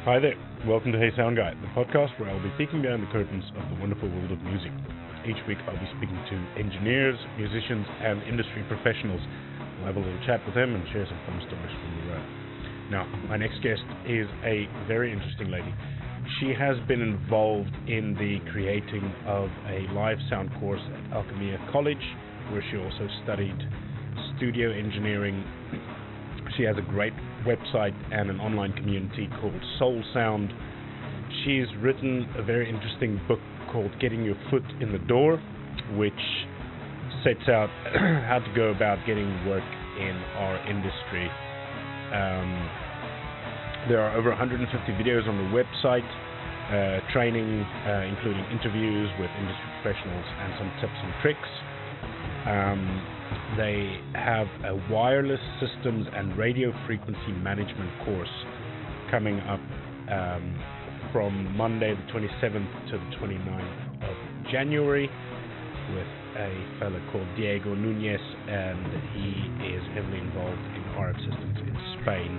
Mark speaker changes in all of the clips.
Speaker 1: Hi there, welcome to Hey Sound Guy, the podcast where I'll be peeking behind the curtains of the wonderful world of music. Each week I'll be speaking to engineers, musicians, and industry professionals. I'll have a little chat with them and share some fun stories from the road. Now, my next guest is a very interesting lady. She has been involved in the creating of a live sound course at Alchemia College, where she also studied studio engineering. She has a great website and an online community called Soul Sound. She's written a very interesting book called Getting Your Foot in the Door, which sets out how to go about getting work in our industry. There are over 150 videos on the website, training, including interviews with industry professionals and some tips and tricks. They have a wireless systems and radio frequency management course coming up from Monday the 27th to the 29th of January with a fellow called Diego Nunez, and he is heavily involved in RF systems in Spain.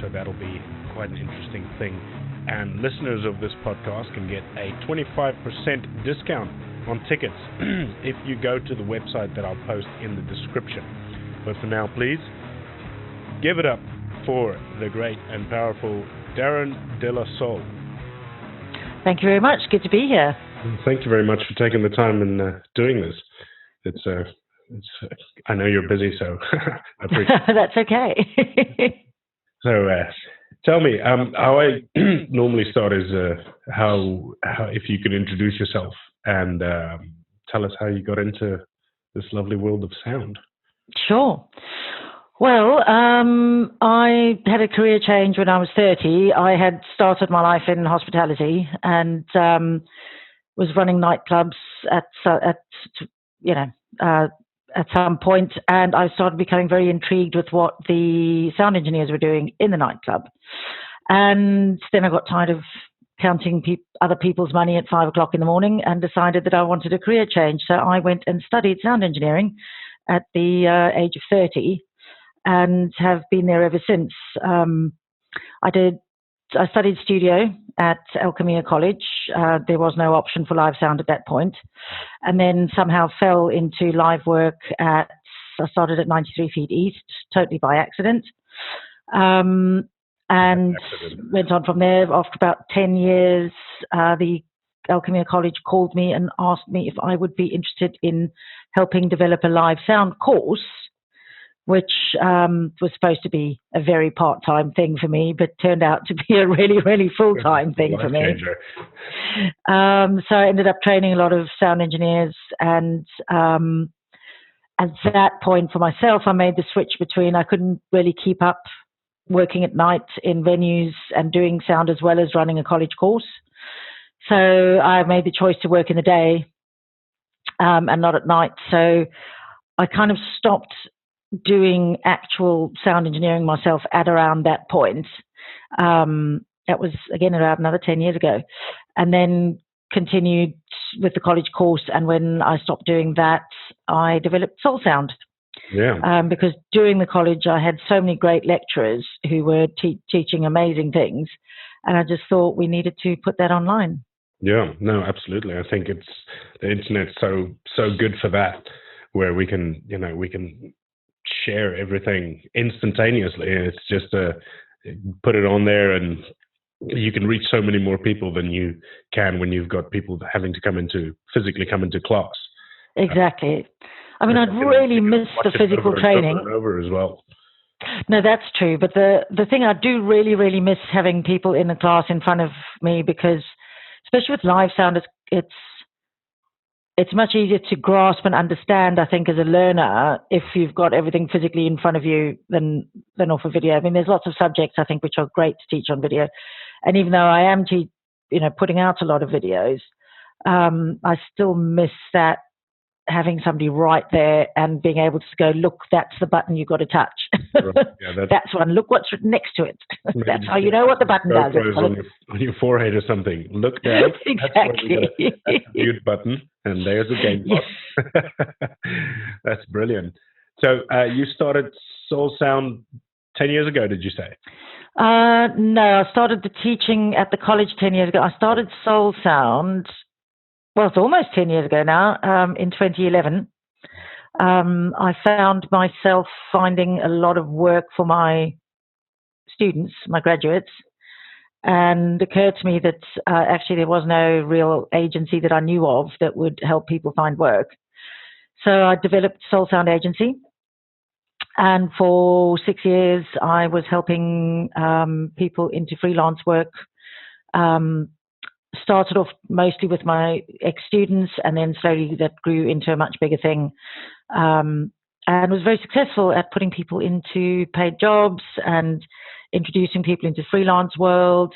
Speaker 1: So that'll be quite an interesting thing. And listeners of this podcast can get a 25% discount on tickets if you go to the website that I'll post in the description. But for now, please give it up for the great and powerful Darryn de la Soul.
Speaker 2: Thank you very much. Good to be here.
Speaker 1: Thank you very much for taking the time and doing this. It's I know you're busy, so I appreciate it.
Speaker 2: That's okay.
Speaker 1: So tell me, how I normally start is how if you could introduce yourself and tell us how you got into this lovely world of sound.
Speaker 2: Sure. Well, I had a career change when I was 30. I had started my life in hospitality and was running nightclubs at some point, and I started becoming very intrigued with what the sound engineers were doing in the nightclub. And then I got tired of counting other people's money at 5 o'clock in the morning and decided that I wanted a career change. So I went and studied sound engineering at the age of 30 and have been there ever since. I studied studio at Alchemia College. There was no option for live sound at that point. And then somehow fell into live work I started at 93 Feet East, totally by accident. And went on from there. After about 10 years, the Alchemia College called me and asked me if I would be interested in helping develop a live sound course, which was supposed to be a very part-time thing for me, but turned out to be a really, really full-time thing for me. So I ended up training a lot of sound engineers, and at that point for myself, I made the switch between I couldn't really keep up working at night in venues and doing sound as well as running a college course. So I made the choice to work in the day and not at night. So I kind of stopped doing actual sound engineering myself at around that point. That was, again, about another 10 years ago. And then continued with the college course. And when I stopped doing that, I developed Soul Sound.
Speaker 1: Yeah.
Speaker 2: Because during the college, I had so many great lecturers who were teaching amazing things. And I just thought we needed to put that online.
Speaker 1: Yeah, no, absolutely. I think the internet's so good for that, where we can share everything instantaneously. It's just put it on there, and you can reach so many more people than you can when you've got people having to physically come into class.
Speaker 2: Exactly. I mean, I'd really miss the physical training.
Speaker 1: Over as well.
Speaker 2: No, that's true. But the thing I do really, really miss having people in the class in front of me, because especially with live sound, it's much easier to grasp and understand, I think, as a learner, if you've got everything physically in front of you than off a video. I mean, there's lots of subjects, I think, which are great to teach on video. And even though I am putting out a lot of videos, I still miss that, having somebody right there and being able to go, look, that's the button you've got to touch. Right. Yeah, that's one. Look what's next to it. That's how you know what the button does.
Speaker 1: On your forehead or something. Look down.
Speaker 2: Exactly.
Speaker 1: That's the mute button, and there's a game box. That's brilliant. So you started Soul Sound 10 years ago, did you say?
Speaker 2: No, I started the teaching at the college 10 years ago. I started Soul Sound, well, it's almost 10 years ago now, in 2011. I found myself finding a lot of work for my students, my graduates, and it occurred to me that actually there was no real agency that I knew of that would help people find work. So I developed Soul Sound Agency, and for 6 years I was helping people into freelance work. Started off mostly with my ex-students, and then slowly that grew into a much bigger thing. And was very successful at putting people into paid jobs and introducing people into the freelance world.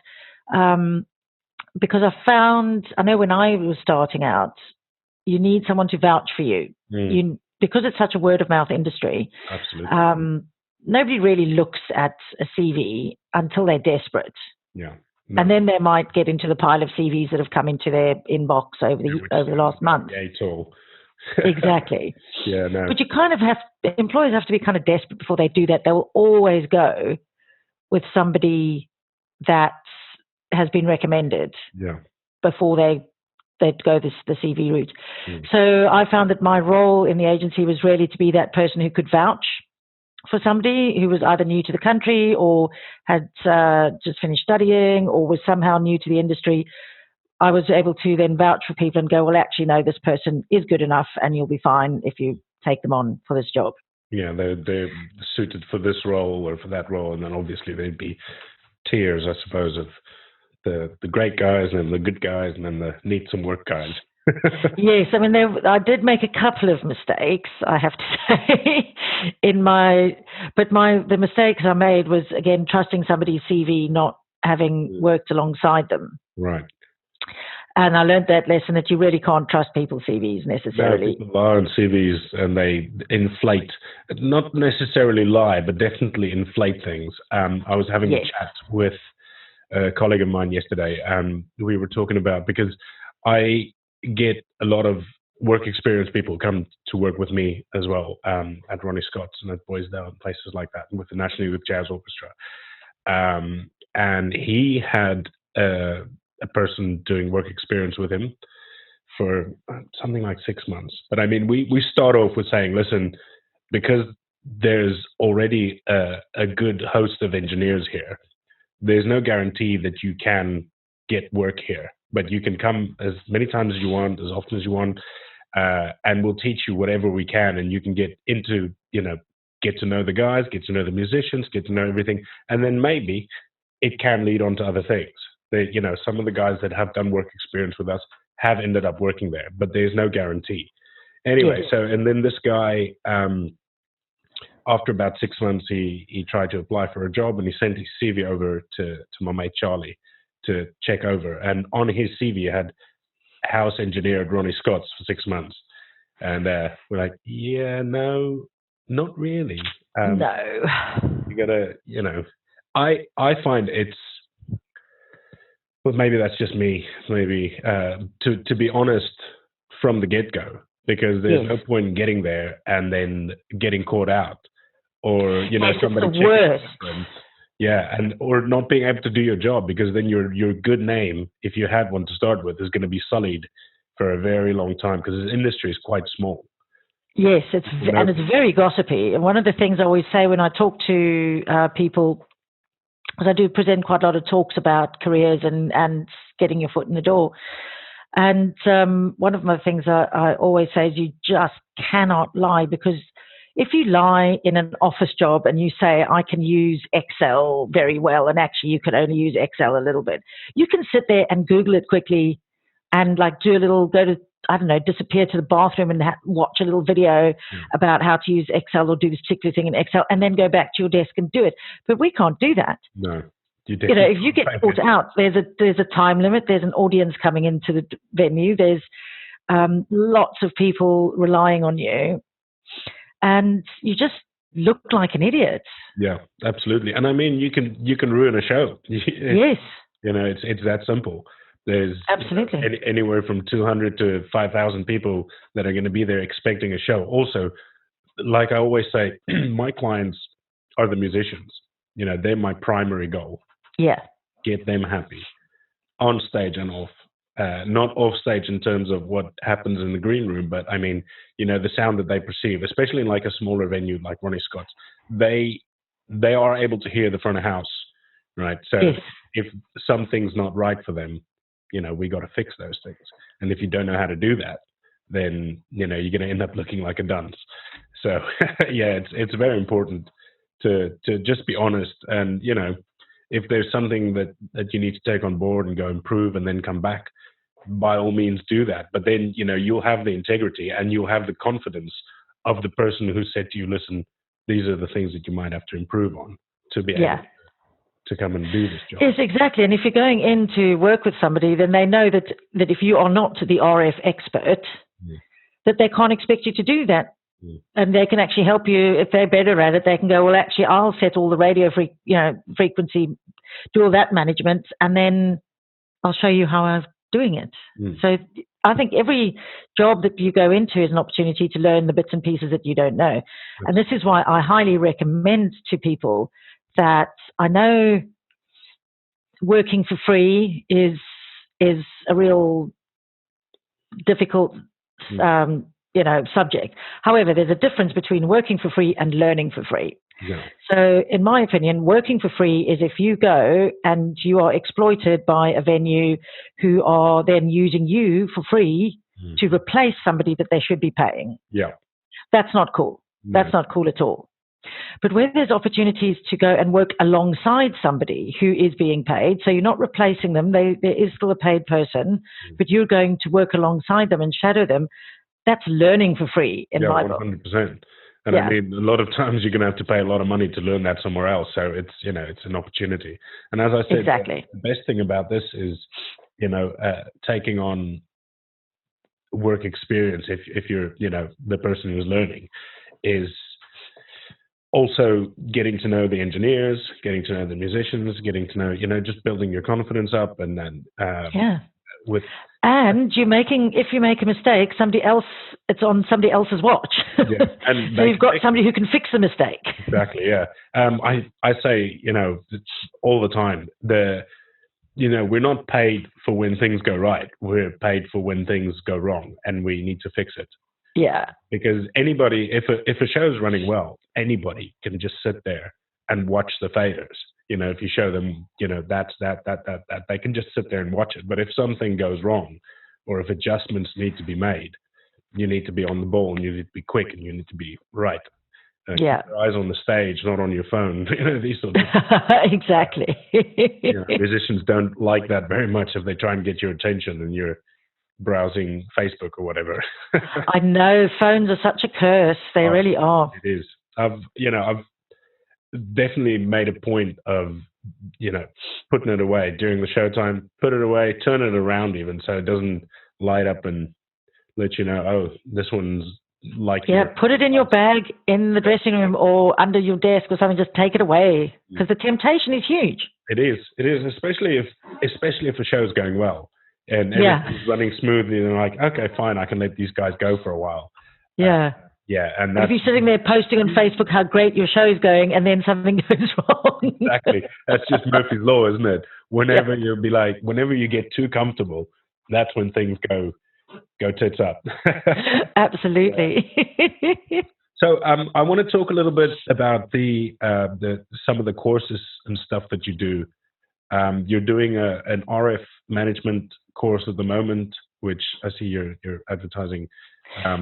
Speaker 2: Because I know when I was starting out, you need someone to vouch for you. Because it's such a word of mouth industry.
Speaker 1: Absolutely.
Speaker 2: Nobody really looks at a CV until they're desperate.
Speaker 1: Yeah.
Speaker 2: No. And then they might get into the pile of CVs that have come into their inbox over the last month.
Speaker 1: Yeah, it's all.
Speaker 2: Exactly.
Speaker 1: Yeah, no.
Speaker 2: But you kind of employers have to be kind of desperate before they do that. They will always go with somebody that has been recommended.
Speaker 1: Yeah.
Speaker 2: Before they'd go the CV route. So I found that my role in the agency was really to be that person who could vouch for somebody who was either new to the country or had just finished studying or was somehow new to the industry. I was able to then vouch for people and go, well, actually, no, this person is good enough and you'll be fine if you take them on for this job.
Speaker 1: Yeah, they're suited for this role or for that role. And then obviously there'd be tiers, I suppose, of the great guys and then the good guys and then the need some work guys.
Speaker 2: Yes, I mean, I did make a couple of mistakes, I have to say, the mistakes I made was, again, trusting somebody's CV, not having worked alongside them.
Speaker 1: Right.
Speaker 2: And I learned that lesson that you really can't trust people's CVs necessarily.
Speaker 1: No, people lie on CVs and they inflate, not necessarily lie, but definitely inflate things. I was having a chat with a colleague of mine yesterday, and we were talking about, because I get a lot of work experience people come to work with me as well, at Ronnie Scott's and at Boysdale and places like that, with the National Youth Jazz Orchestra. And he had a person doing work experience with him for something like 6 months. But I mean, we start off with saying, listen, because there's already a good host of engineers here, there's no guarantee that you can get work here, but you can come as many times as you want, as often as you want, and we'll teach you whatever we can, and you can get into, get to know the guys, get to know the musicians, get to know everything, and then maybe it can lead on to other things. Some of the guys that have done work experience with us have ended up working there, but there's no guarantee. Anyway, and then this guy, after about 6 months, he tried to apply for a job, and he sent his CV over to my mate Charlie to check over. And on his CV, he had house engineer at Ronnie Scott's for 6 months. And we're like, yeah, no, not really.
Speaker 2: No.
Speaker 1: You gotta, I find it's, well, maybe that's just me, maybe, to be honest from the get-go, because there's no point in getting there and then getting caught out, or, somebody checking. Or not being able to do your job, because then your good name, if you had one to start with, is going to be sullied for a very long time, because this industry is quite small.
Speaker 2: Yes, and it's very gossipy. And one of the things I always say when I talk to people, because I do present quite a lot of talks about careers and getting your foot in the door. And one of my things I always say is you just cannot lie, because if you lie in an office job and you say, I can use Excel very well, and actually you can only use Excel a little bit, you can sit there and Google it quickly and disappear to the bathroom and watch a little video about how to use Excel or do this particular thing in Excel, and then go back to your desk and do it. But we can't do that.
Speaker 1: No.
Speaker 2: If you get caught out, there's a time limit. There's an audience coming into the venue. There's lots of people relying on you, and you just look like an idiot.
Speaker 1: Yeah, absolutely. And I mean, you can ruin a show.
Speaker 2: Yes.
Speaker 1: It's that simple. There's
Speaker 2: absolutely
Speaker 1: anywhere from 200 to 5,000 people that are going to be there expecting a show. Also, like I always say, my clients are the musicians. they're my primary goal.
Speaker 2: Yeah.
Speaker 1: Get them happy on stage and off. Not off stage in terms of what happens in the green room, but I mean, the sound that they perceive, especially in like a smaller venue like Ronnie Scott's, they are able to hear the front of house, right? So
Speaker 2: Yes.
Speaker 1: if something's not right for them, we got to fix those things. And if you don't know how to do that, then you're going to end up looking like a dunce. So yeah, it's very important to just be honest, and if there's something that you need to take on board and go improve and then come back, by all means do that. But then you'll have the integrity and you'll have the confidence of the person who said to you, listen, these are the things that you might have to improve on to be able to come and do this job.
Speaker 2: Yes, exactly. And if you're going in to work with somebody, then they know that if you are not the RF expert, that they can't expect you to do that. And they can actually help you. If they're better at it, they can go, well, actually, I'll set all the radio frequency, do all that management, and then I'll show you how I'm doing it. So I think every job that you go into is an opportunity to learn the bits and pieces that you don't know. And this is why I highly recommend to people that I know working for free is a real difficult subject. However, there's a difference between working for free and learning for free.
Speaker 1: Yeah.
Speaker 2: So in my opinion, working for free is if you go and you are exploited by a venue who are then using you for free to replace somebody that they should be paying.
Speaker 1: Yeah.
Speaker 2: That's not cool.
Speaker 1: No.
Speaker 2: That's not cool at all. But where there's opportunities to go and work alongside somebody who is being paid, so you're not replacing them, there is still a paid person, but you're going to work alongside them and shadow them, that's learning for free in my book.
Speaker 1: 100%. And I mean, a lot of times you're going to have to pay a lot of money to learn that somewhere else. So it's, it's an opportunity. And as I said,
Speaker 2: exactly.
Speaker 1: The best thing about this is, taking on work experience, if you're, the person who's learning, is also getting to know the engineers, getting to know the musicians, getting to know, just building your confidence up, and then and if you make a mistake, it's on somebody else's watch.
Speaker 2: Yeah. And so you've got somebody who can fix the mistake.
Speaker 1: Exactly. Yeah. I say, all the time, we're not paid for when things go right. We're paid for when things go wrong, and we need to fix it.
Speaker 2: Yeah.
Speaker 1: Because anybody, if a show's running well, anybody can just sit there and watch the faders. If you show them, that's that, they can just sit there and watch it. But if something goes wrong, or if adjustments need to be made, you need to be on the ball, and you need to be quick, and you need to be right. Keep your eyes on the stage, not on your phone. These sort of things.
Speaker 2: Exactly.
Speaker 1: Musicians don't like that very much if they try and get your attention and you're browsing Facebook or whatever.
Speaker 2: I know, phones are such a curse. They really are.
Speaker 1: It is. I've definitely made a point of, putting it away during the showtime, put it away, turn it around even, so it doesn't light up and let you know, oh, this one's like...
Speaker 2: Yeah, put it in your bag in the dressing room or under your desk or something, just take it away, because the temptation is huge. It is,
Speaker 1: especially if a show's going well and everything's running smoothly, and they're like, okay, fine, I can let these guys go for a while.
Speaker 2: Yeah.
Speaker 1: And
Speaker 2: if you're sitting there posting on Facebook how great your show's going, and then something goes wrong.
Speaker 1: Exactly. That's just Murphy's Law, isn't it? Whenever whenever you get too comfortable, that's when things go tits up.
Speaker 2: Absolutely.
Speaker 1: So I want to talk a little bit about some of the courses and stuff that you do. You're doing an RF management course at the moment, which I see you're advertising.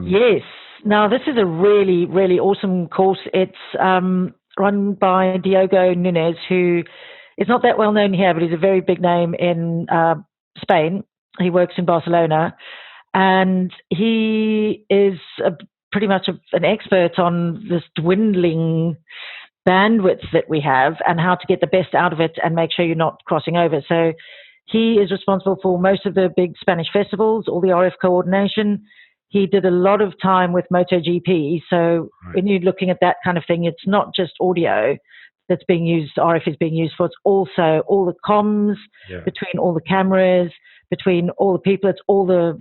Speaker 2: Yes. Now, this is a really, really awesome course. It's run by Diogo Nunes, who is not that well known here, but he's a very big name in Spain. He works in Barcelona, and he is pretty much an expert on this dwindling bandwidth that we have and how to get the best out of it and make sure you're not crossing over. So he is responsible for most of the big Spanish festivals, all the RF coordination. He did a lot of time with MotoGP. So when you're looking at that kind of thing, it's not just audio that's being used, RF is being used for. It's also all the comms between all the cameras, between all the people. It's all the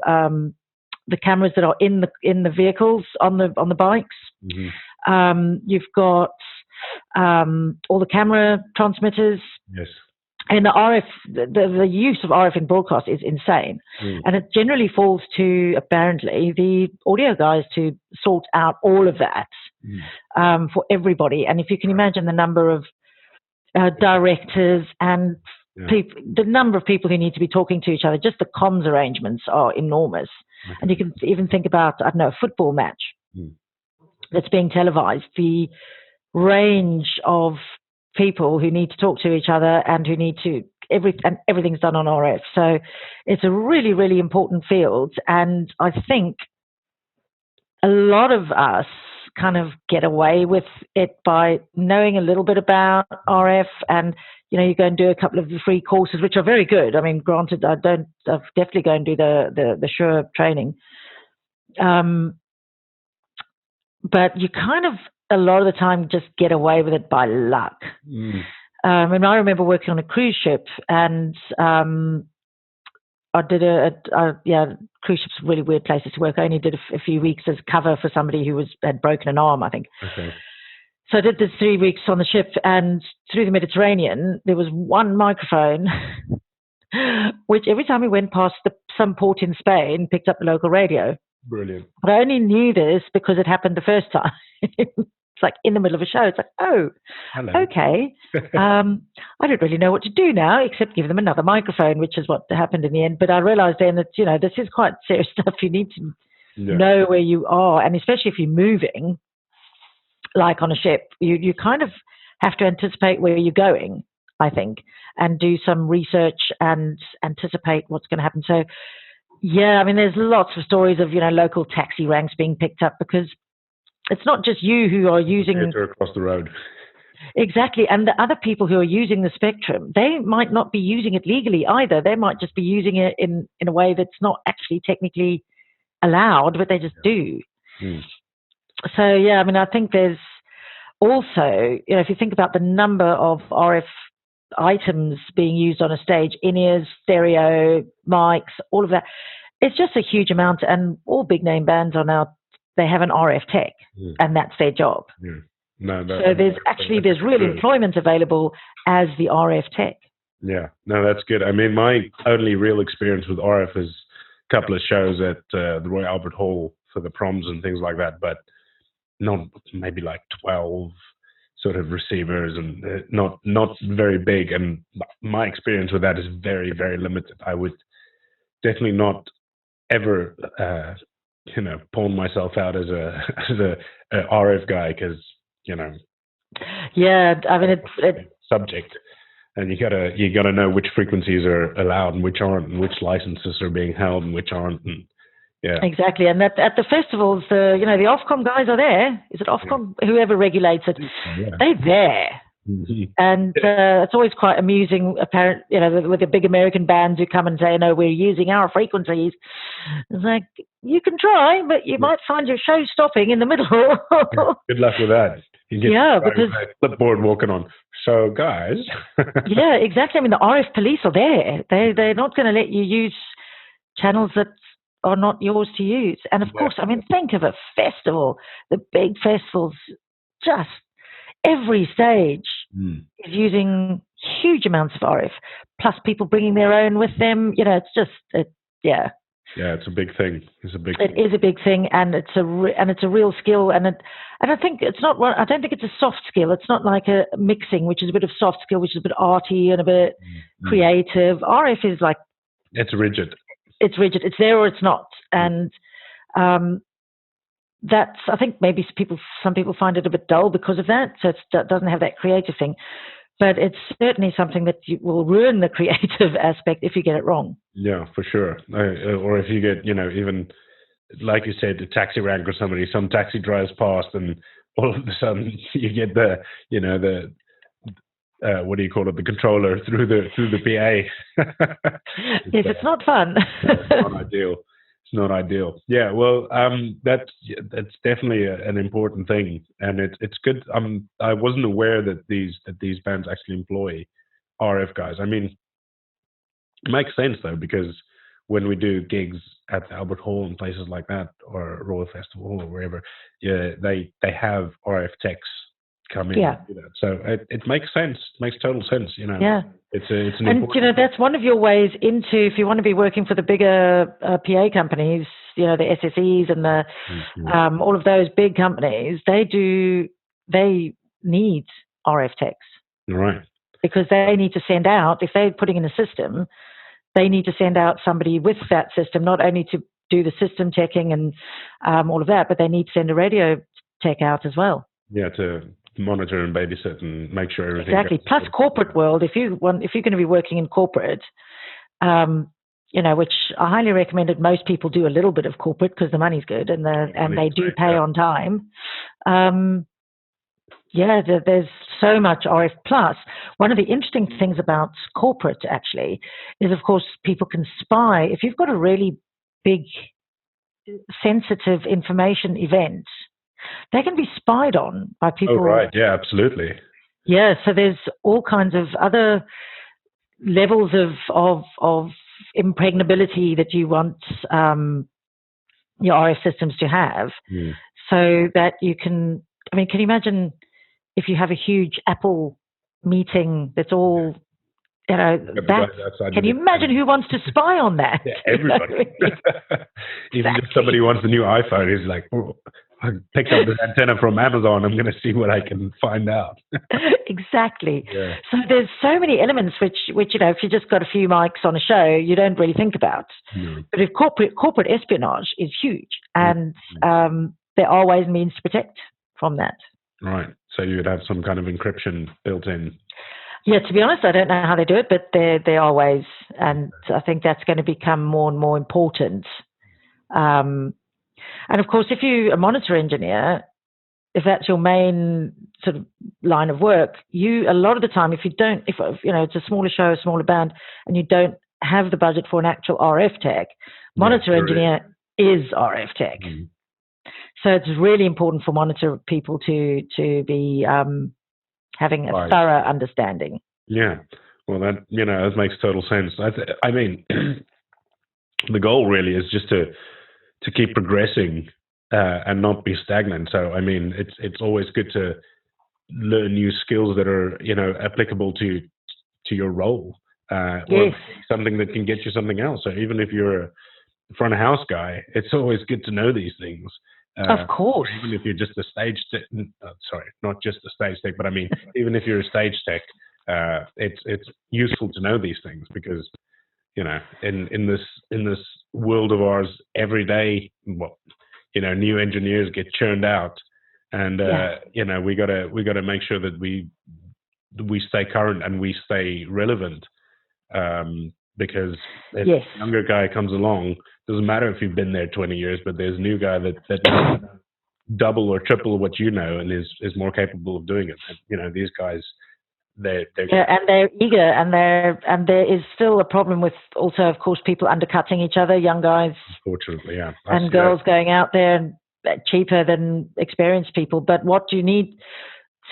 Speaker 2: cameras that are in the vehicles on the bikes. Mm-hmm. You've got all the camera transmitters.
Speaker 1: Yes.
Speaker 2: And the RF, the use of RF in broadcast is insane. And it generally falls to, apparently, the audio guys to sort out all of that for everybody. And if you can imagine the number of directors and people, the number of people who need to be talking to each other, just the comms arrangements are enormous. And you can even think about, I don't know, a football match that's being televised, the range of people who need to talk to each other and who need to and everything's done on RF. So it's a really, really important field. And I think a lot of us kind of get away with it by knowing a little bit about RF, and you go and do a couple of the free courses, which are very good. I mean, granted, I'll definitely go and do the Sure training. But you kind of a lot of the time just get away with it by luck. And I remember working on a cruise ship, and I did cruise ships are really weird places to work. I only did a few weeks as cover for somebody who had broken an arm, I think. Okay. So I did this 3 weeks on the ship, and through the Mediterranean, there was one microphone, which every time we went past some port in Spain, picked up the local radio.
Speaker 1: Brilliant.
Speaker 2: But I only knew this because it happened the first time. It's like in the middle of a show. It's like, oh, hello. Okay. I don't really know what to do now except give them another microphone, which is what happened in the end. But I realized then that, this is quite serious stuff. You need to know where you are. And especially if you're moving, like on a ship, you kind of have to anticipate where you're going, I think, and do some research and anticipate what's going to happen. So, yeah, I mean, there's lots of stories of, local taxi ranks being picked up because it's not just you who are using
Speaker 1: across the road.
Speaker 2: Exactly. And the other people who are using the spectrum, they might not be using it legally either. They might just be using it in a way that's not actually technically allowed, but they just do. So, yeah, I mean, I think there's also, if you think about the number of RF items being used on a stage, in-ears, stereo, mics, all of that, it's just a huge amount. And all big name bands are now, they have an RF tech, and that's their job. No, so there's real employment available as the RF tech.
Speaker 1: Yeah, no, that's good. I mean, my only real experience with RF is a couple of shows at the Royal Albert Hall for the proms and things like that, but not maybe like 12 sort of receivers, and not very big. And my experience with that is very, very limited. I would definitely not ever pawn myself out as a RF guy, because
Speaker 2: yeah, I mean it's
Speaker 1: subject, and you gotta know which frequencies are allowed and which aren't, and which licenses are being held and which aren't. And yeah,
Speaker 2: exactly. And at the festivals, the Ofcom guys are there. Is it Ofcom? Whoever regulates it, they're there. And it's always quite amusing, apparent, with the big American bands who come and say, no, we're using our frequencies. It's like, you can try, but you might find your show stopping in the middle.
Speaker 1: Good luck with that. You get because clipboard walking on. So, guys.
Speaker 2: Yeah, exactly. I mean, the RF police are there. They're not going to let you use channels that are not yours to use. And of course, I mean, think of a festival, the big festivals, just every stage is using huge amounts of RF, plus people bringing their own with them. It's just, yeah.
Speaker 1: Yeah, it's a big thing.
Speaker 2: It is a big thing, and it's a real skill. And I think it's not. I don't think it's a soft skill. It's not like a mixing, which is a bit of soft skill, which is a bit arty and a bit creative. RF is like,
Speaker 1: it's rigid.
Speaker 2: It's rigid. It's there or it's not, and that's, I think maybe some people find it a bit dull because of that. So it doesn't have that creative thing. But it's certainly something that will ruin the creative aspect if you get it wrong.
Speaker 1: Yeah, for sure. Or if you get, even like you said, the taxi rank or somebody, some taxi drives past, and all of a sudden you get the what do you call it? The controller through the PA.
Speaker 2: Yes, it's not fun.
Speaker 1: It's not ideal. It's not ideal. Yeah, well, that's definitely an important thing, and it's good. I wasn't aware that these bands actually employ RF guys. I mean, it makes sense though, because when we do gigs at the Albert Hall and places like that, or Royal Festival or wherever, yeah, they have RF techs come in and do that. So it makes sense. It makes total sense.
Speaker 2: Yeah.
Speaker 1: It's an
Speaker 2: and
Speaker 1: important...
Speaker 2: that's one of your ways into, if you want to be working for the bigger PA companies, the SSEs and the all of those big companies, they need RF techs.
Speaker 1: Right.
Speaker 2: Because they need to send out, if they're putting in a system, they need to send out somebody with that system, not only to do the system checking and all of that, but they need to send a radio tech out as well.
Speaker 1: Yeah, to monitor and babysit and make sure everything...
Speaker 2: Exactly. Plus corporate world, if you're going to be working in corporate, which I highly recommend that most people do a little bit of corporate because the money's good and they do pay on time. There's so much RF. Plus, one of the interesting things about corporate actually is, of course, people can spy. If you've got a really big, sensitive information event, they can be spied on by people.
Speaker 1: Oh, right. Yeah, absolutely.
Speaker 2: Yeah, so there's all kinds of other levels of impregnability that you want your RF systems to have, so that you can... can you imagine if you have a huge Apple meeting that's all... can you imagine who wants to spy on that?
Speaker 1: Yeah, everybody. Even if somebody wants a new iPhone, he's like, I picked up this antenna from Amazon, I'm going to see what I can find out.
Speaker 2: Exactly.
Speaker 1: Yeah.
Speaker 2: So there's so many elements which if you just got a few mics on a show, you don't really think about. But if corporate espionage is huge, and there are ways and means to protect from that.
Speaker 1: Right. So you would have some kind of encryption built in.
Speaker 2: Yeah, to be honest, I don't know how they do it, but there are ways, and I think that's going to become more and more important. And of course, if you're a monitor engineer, if that's your main sort of line of work, a lot of the time, if it's a smaller show, a smaller band, and you don't have the budget for an actual RF tech, monitor engineer is RF tech. So it's really important for monitor people to be having a thorough understanding.
Speaker 1: Yeah. Well, that makes total sense. I mean, the goal really is just to keep progressing and not be stagnant. So, I mean, it's always good to learn new skills that are, applicable to your role, or something that can get you something else. So even if you're a front of house guy, it's always good to know these things.
Speaker 2: Of course.
Speaker 1: Even if you're just a stage not just a stage tech, but I mean, even if you're a stage tech, it's useful to know these things because, in this world of ours, every day, new engineers get churned out, and we gotta make sure that we stay current and we stay relevant, because if a younger guy comes along, doesn't matter if you've been there 20 years, but there's a new guy that knows double or triple what you know and is more capable of doing it. And, these guys, they're
Speaker 2: and they're eager, and there is still a problem with also, of course, people undercutting each other, young guys.
Speaker 1: Unfortunately, yeah.
Speaker 2: And girls going out there cheaper than experienced people. But what do you need?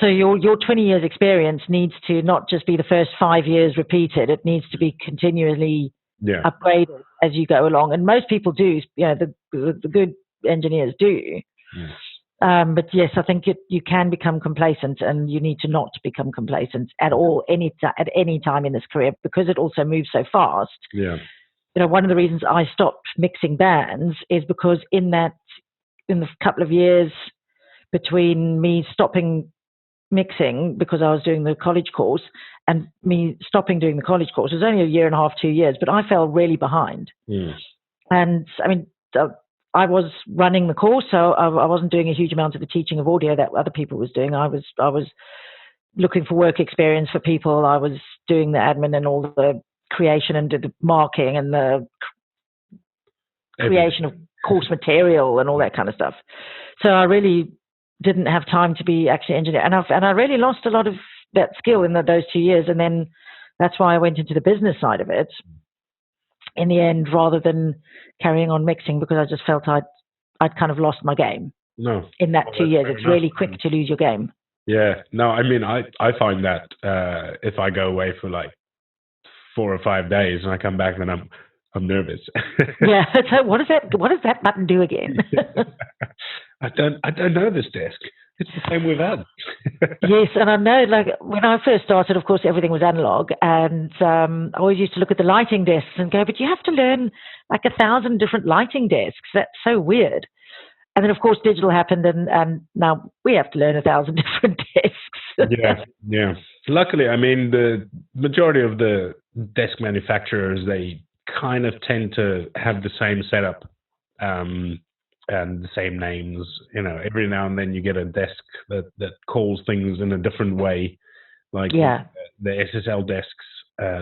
Speaker 2: So your 20 years experience needs to not just be the first 5 years repeated. It needs to be continually upgraded as you go along. And most people do, the good engineers do. But yes, I think you can become complacent, and you need to not become complacent at all, at any time in this career, because it also moves so fast.
Speaker 1: Yeah.
Speaker 2: One of the reasons I stopped mixing bands is because in the couple of years between me stopping mixing because I was doing the college course and me stopping doing the college course, it was only a year and a half, 2 years, but I fell really behind. And I mean, I was running the course, so I wasn't doing a huge amount of the teaching of audio that other people was doing. I was looking for work experience for people. I was doing the admin and all the creation and the marking and the creation of course material and all that kind of stuff. So I really didn't have time to be actually engineer, and I really lost a lot of that skill in those 2 years. And then that's why I went into the business side of it in the end, rather than carrying on mixing, because I just felt I'd kind of lost my game.
Speaker 1: No,
Speaker 2: in that 2 years, it's really quick to lose your game.
Speaker 1: Yeah, no, I mean, I find that if I go away for like 4 or 5 days and I come back, then I'm nervous.
Speaker 2: Yeah. So what does that button do again?
Speaker 1: I don't know this desk. It's the same with us.
Speaker 2: Yes, and I know, like, when I first started, of course, everything was analog, and I always used to look at the lighting desks and go, but you have to learn like 1,000 different lighting desks. That's so weird. And then, of course, digital happened, and now we have to learn 1,000 different desks.
Speaker 1: Yeah. Luckily, I mean, the majority of the desk manufacturers, they kind of tend to have the same setup and the same names. You know, every now and then you get a desk that calls things in a different way, like the SSL desks,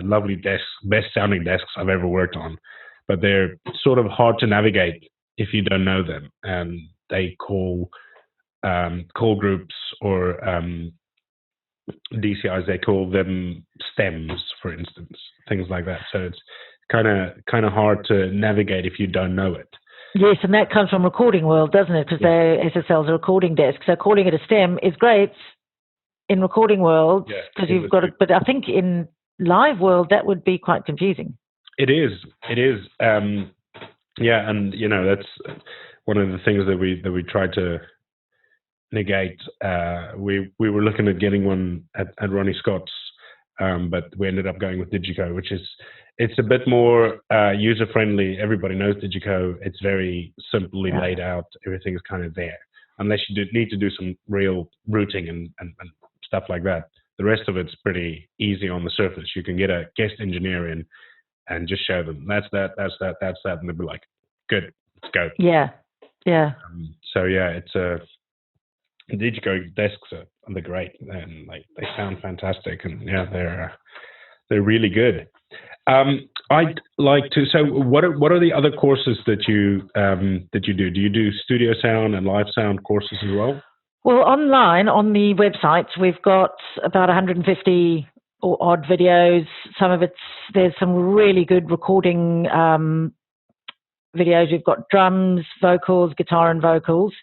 Speaker 1: lovely desks, best sounding desks I've ever worked on, but they're sort of hard to navigate if you don't know them, and they call groups or DCIs, they call them stems, for instance, things like that. So it's kind of hard to navigate if you don't know it.
Speaker 2: Yes, and that comes from recording world, doesn't it? Because SSLs are recording desks. So calling it a stem is great in recording world because you've got it. But I think in live world that would be quite confusing.
Speaker 1: It is. Yeah, and you know, that's one of the things that we tried to negate. We were looking at getting one at Ronnie Scott's, but we ended up going with Digico, which is, it's a bit more user friendly. Everybody knows Digico. It's very simply laid out. Everything is kind of there, unless you need to do some real routing and stuff like that. The rest of it's pretty easy on the surface. You can get a guest engineer in and just show them that's that, and they'll be like, good, let's go.
Speaker 2: Yeah.
Speaker 1: So yeah, it's a Digico desks they're great, and like they sound fantastic, and yeah, they're really good. I'd like to. So what are the other courses that you do? Do you do studio sound and live sound courses as well?
Speaker 2: Well, online on the website, we've got about 150 or odd videos. Some of there's some really good recording videos. We've got drums, vocals, guitar and vocals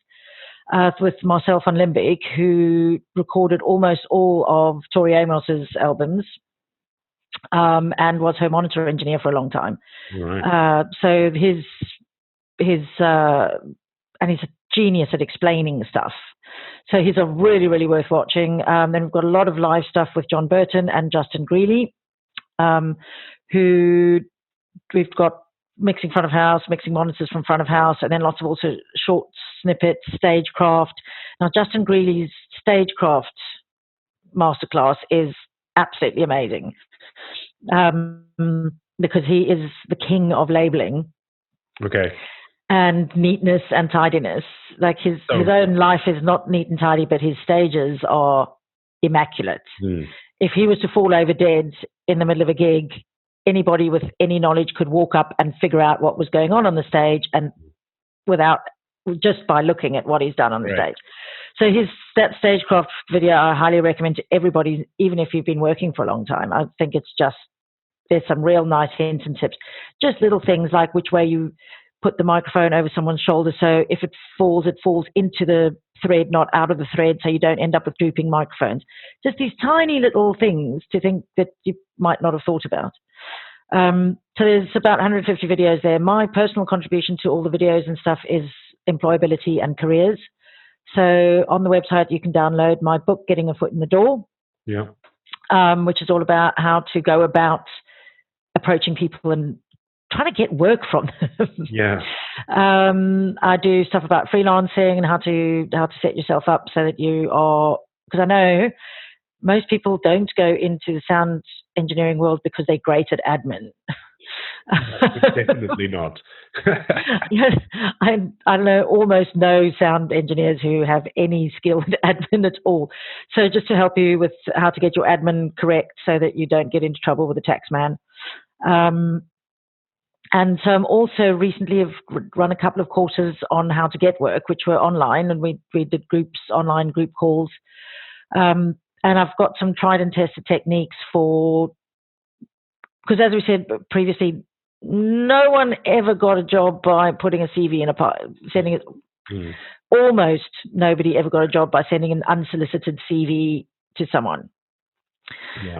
Speaker 2: with Marcel van Limbeek, who recorded almost all of Tori Amos's albums and was her monitor engineer for a long time.
Speaker 1: Right.
Speaker 2: So his and he's a genius at explaining stuff. So he's a really, really worth watching. Then we've got a lot of live stuff with John Burton and Justin Greeley, who we've got mixing front of house, mixing monitors from front of house, and then lots of also short snippets, stagecraft. Now, Justin Greeley's stagecraft masterclass is absolutely amazing because he is the king of labeling.
Speaker 1: Okay.
Speaker 2: And neatness and tidiness. Like his own life is not neat and tidy, but his stages are immaculate. If he was to fall over dead in the middle of a gig, anybody with any knowledge could walk up and figure out what was going on the stage, and just by looking at what he's done on the stage. So that stagecraft video I highly recommend to everybody, even if you've been working for a long time. I think there's some real nice hints and tips. Just little things like which way you put the microphone over someone's shoulder, so if it falls into the thread, not out of the thread, so you don't end up with drooping microphones. Just these tiny little things to think that you might not have thought about. So there's about 150 videos there. My personal contribution to all the videos and stuff is employability and careers. So on the website you can download my book, Getting a Foot in the Door, which is all about how to go about approaching people and trying to get work from them. I do stuff about freelancing and how to set yourself up so that you are, because I know most people don't go into the sound engineering world because they're great at admin.
Speaker 1: Definitely not.
Speaker 2: I know almost no sound engineers who have any skill in admin at all. So just to help you with how to get your admin correct so that you don't get into trouble with the tax man. And also recently have run a couple of courses on how to get work, which were online, and we did online group calls. And I've got some tried and tested techniques because as we said previously, no one ever got a job by putting a CV in sending it. Almost nobody ever got a job by sending an unsolicited CV to someone.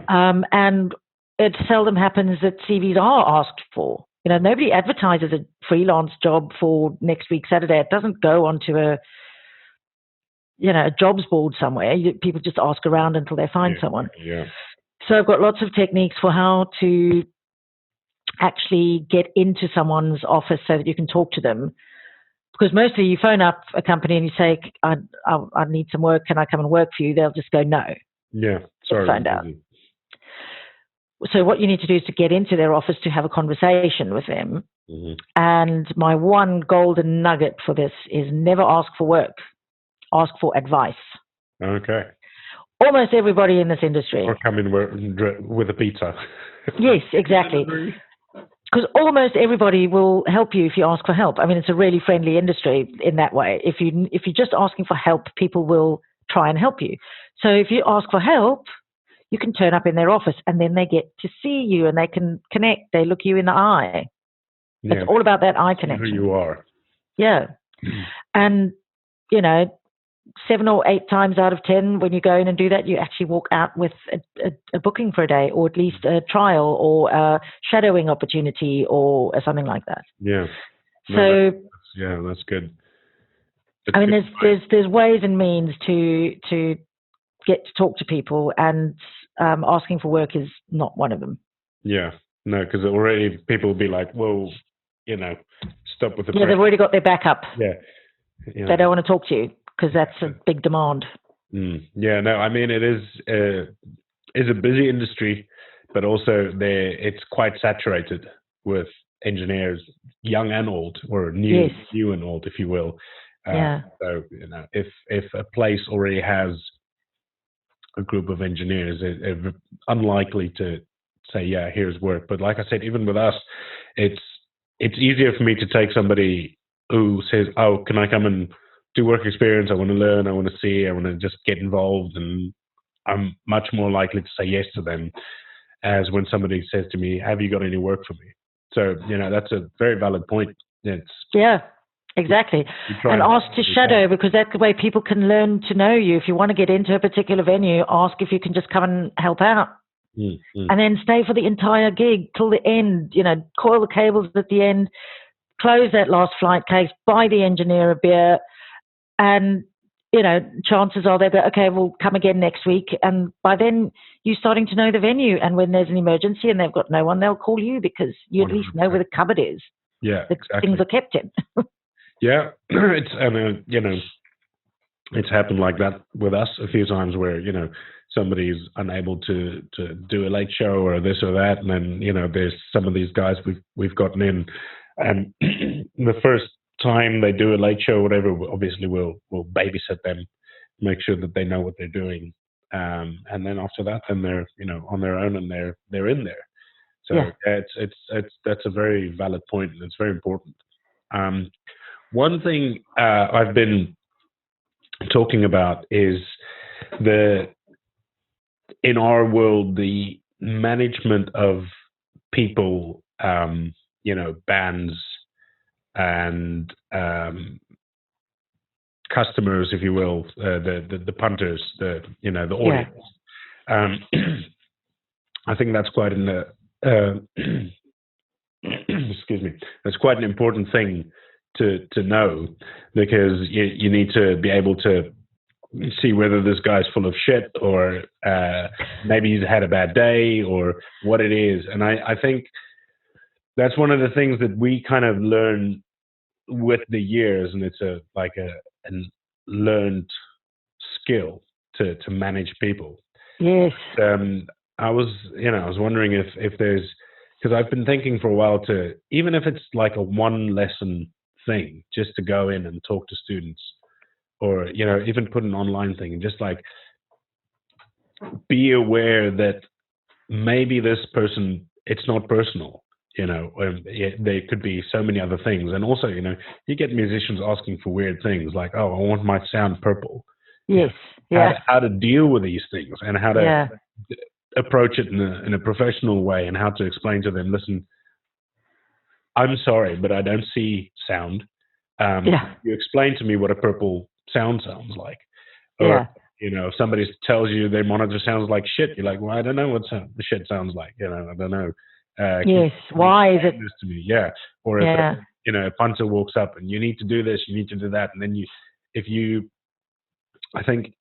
Speaker 2: And it seldom happens that CVs are asked for. You know, nobody advertises a freelance job for next week Saturday. It doesn't go onto a jobs board somewhere. People just ask around until they find someone.
Speaker 1: Yeah.
Speaker 2: So I've got lots of techniques for how to actually get into someone's office so that you can talk to them. Because mostly you phone up a company and you say, I need some work. Can I come and work for you? They'll just go, no.
Speaker 1: Yeah. Sorry.
Speaker 2: Find out. So what you need to do is to get into their office to have a conversation with them.
Speaker 1: Mm-hmm.
Speaker 2: And my one golden nugget for this is never ask for work. Ask for advice.
Speaker 1: Okay.
Speaker 2: Almost everybody in this industry.
Speaker 1: Or come in with a pizza.
Speaker 2: Yes, exactly. Because almost everybody will help you if you ask for help. I mean, it's a really friendly industry in that way. If you're just asking for help, people will try and help you. So if you ask for help, you can turn up in their office and then they get to see you and they can connect. They look you in the eye. Yeah. It's all about that eye connection.
Speaker 1: Who you are.
Speaker 2: Yeah. And, 7 or 8 times out of 10, when you go in and do that, you actually walk out with a booking for a day, or at least a trial, or a shadowing opportunity, or something like that.
Speaker 1: Yeah.
Speaker 2: So
Speaker 1: that's good.
Speaker 2: I mean, there's ways and means to get to talk to people, and asking for work is not one of them.
Speaker 1: Yeah. No, because already people will be like, well, stop with the
Speaker 2: they've already got their backup.
Speaker 1: Yeah.
Speaker 2: They don't want to talk to you because that's a big demand.
Speaker 1: Yeah, no, I mean, it is a busy industry, but also it's quite saturated with engineers, young and old, or new and old, if you will. So, if a place already has a group of engineers, it's unlikely to say, yeah, here's work. But like I said, even with us, it's easier for me to take somebody who says, oh, can I come and do work experience? I want to learn, I want to see, I want to just get involved, and I'm much more likely to say yes to them as when somebody says to me, have you got any work for me? So, that's a very valid point.
Speaker 2: Exactly. And ask to shadow, because that's the way people can learn to know you. If you want to get into a particular venue, ask if you can just come and help out. And then stay for the entire gig till the end, coil the cables at the end, close that last flight case, buy the engineer a beer, and, chances are they'll go, okay, we'll come again next week. And by then you're starting to know the venue. And when there's an emergency and they've got no one, they'll call you because you 100%. At least know where the cupboard is.
Speaker 1: Yeah, exactly.
Speaker 2: Things are kept in.
Speaker 1: Yeah. It's happened like that with us a few times where, somebody's unable to do a late show or this or that. And then, there's some of these guys we've gotten in, and the first time they do a late show or whatever, obviously we'll babysit them, make sure that they know what they're doing. And then after that, then they're, on their own, and they're in there. So that's a very valid point, and it's very important. One thing I've been talking about is in our world, the management of people, bands and customers, if you will, the punters, the audience. I think that's quite excuse me. That's quite an important thing to know, because you need to be able to see whether this guy's full of shit, or maybe he's had a bad day, or what it is. And I think that's one of the things that we kind of learn with the years, and it's a learned skill to manage people.
Speaker 2: Yes.
Speaker 1: I was wondering if there's, because I've been thinking for a while to, even if it's like a one lesson thing, just to go in and talk to students, or, even put an online thing, and just like be aware that maybe this person, it's not personal, there could be so many other things. And also, you get musicians asking for weird things like, oh, I want my sound purple.
Speaker 2: Yes.
Speaker 1: How to deal with these things, and how to approach it in a professional way, and how to explain to them, listen, I'm sorry, but I don't see sound. You explain to me what a purple sound sounds like. Or, if somebody tells you their monitor sounds like shit, you're like, well, I don't know what the shit sounds like. I don't know.
Speaker 2: Why is it?
Speaker 1: This to me? Yeah. Or if a punter walks up and you need to do this, you need to do that, and then if you I think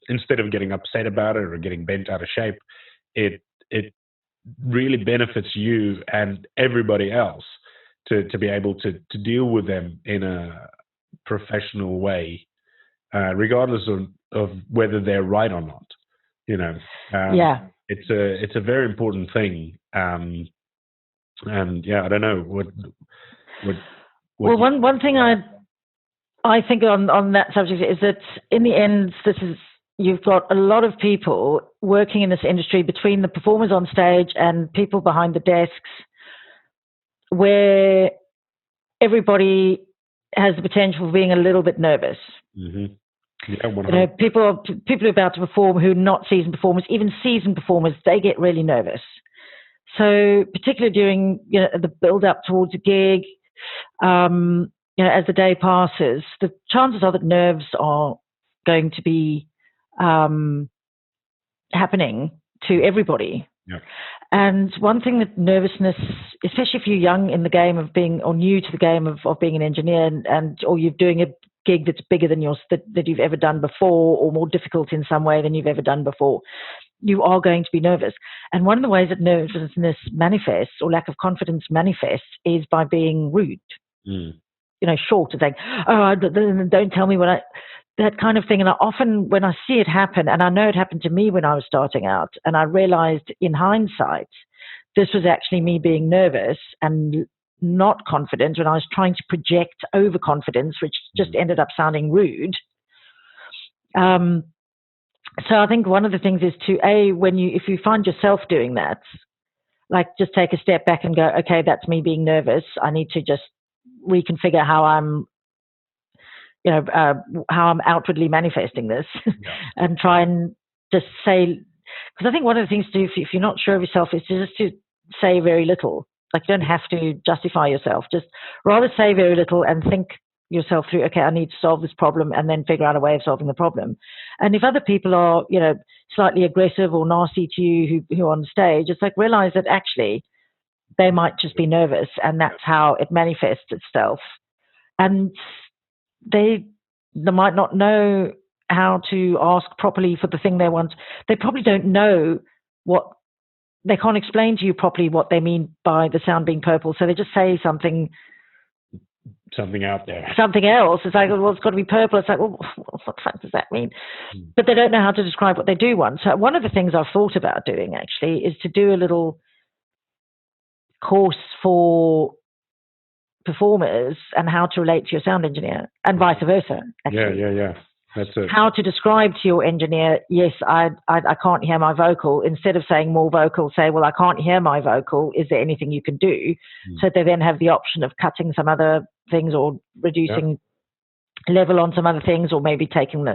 Speaker 1: instead of getting upset about it or getting bent out of shape, it really benefits you and everybody else to be able to deal with them in a professional way, regardless of whether they're right or not. You know, it's a very important thing. And yeah, I don't know what
Speaker 2: well, one thing I think on that subject is that in the end, you've got a lot of people working in this industry between the performers on stage and people behind the desks, where everybody has the potential for being a little bit nervous.
Speaker 1: Mm-hmm. Yeah, 100%.
Speaker 2: You know, people who are about to perform who are not seasoned performers, even seasoned performers, they get really nervous. So particularly during the build up towards a gig, as the day passes, the chances are that nerves are going to be happening to everybody.
Speaker 1: Yeah.
Speaker 2: And one thing that nervousness, especially if you're young in the game of being, or new to the game of being an engineer, or you're doing a gig that's bigger than yours that you've ever done before, or more difficult in some way than you've ever done before, you are going to be nervous. And one of the ways that nervousness manifests, or lack of confidence manifests, is by being rude.
Speaker 1: Mm.
Speaker 2: Short, and saying, "Oh, don't tell me that kind of thing." And often when I see it happen, and I know it happened to me when I was starting out, and I realized in hindsight, this was actually me being nervous and not confident when I was trying to project overconfidence, which just ended up sounding rude. So I think one of the things is to, if you find yourself doing that, like just take a step back and go, okay, that's me being nervous. I need to just reconfigure how I'm outwardly manifesting this, and try and just say, because I think one of the things to do if you're not sure of yourself is just to say very little. Like, you don't have to justify yourself. Just rather say very little and think yourself through, okay, I need to solve this problem, and then figure out a way of solving the problem. And if other people are, slightly aggressive or nasty to you who are on stage, it's like, realize that actually they might just be nervous, and that's how it manifests itself. And they might not know how to ask properly for the thing they want. They probably don't know they can't explain to you properly what they mean by the sound being purple. So they just say something
Speaker 1: out there.
Speaker 2: Something else. It's like, well, it's got to be purple. It's like, well, what the fuck does that mean? But they don't know how to describe what they do want. So one of the things I've thought about doing actually is to do a little course for performers and how to relate to your sound engineer, and vice versa. Actually.
Speaker 1: Yeah. That's it.
Speaker 2: How to describe to your engineer, yes, I can't hear my vocal. Instead of saying more vocal, say, well, I can't hear my vocal. Is there anything you can do? So they then have the option of cutting some other things, or reducing level on some other things, or maybe taking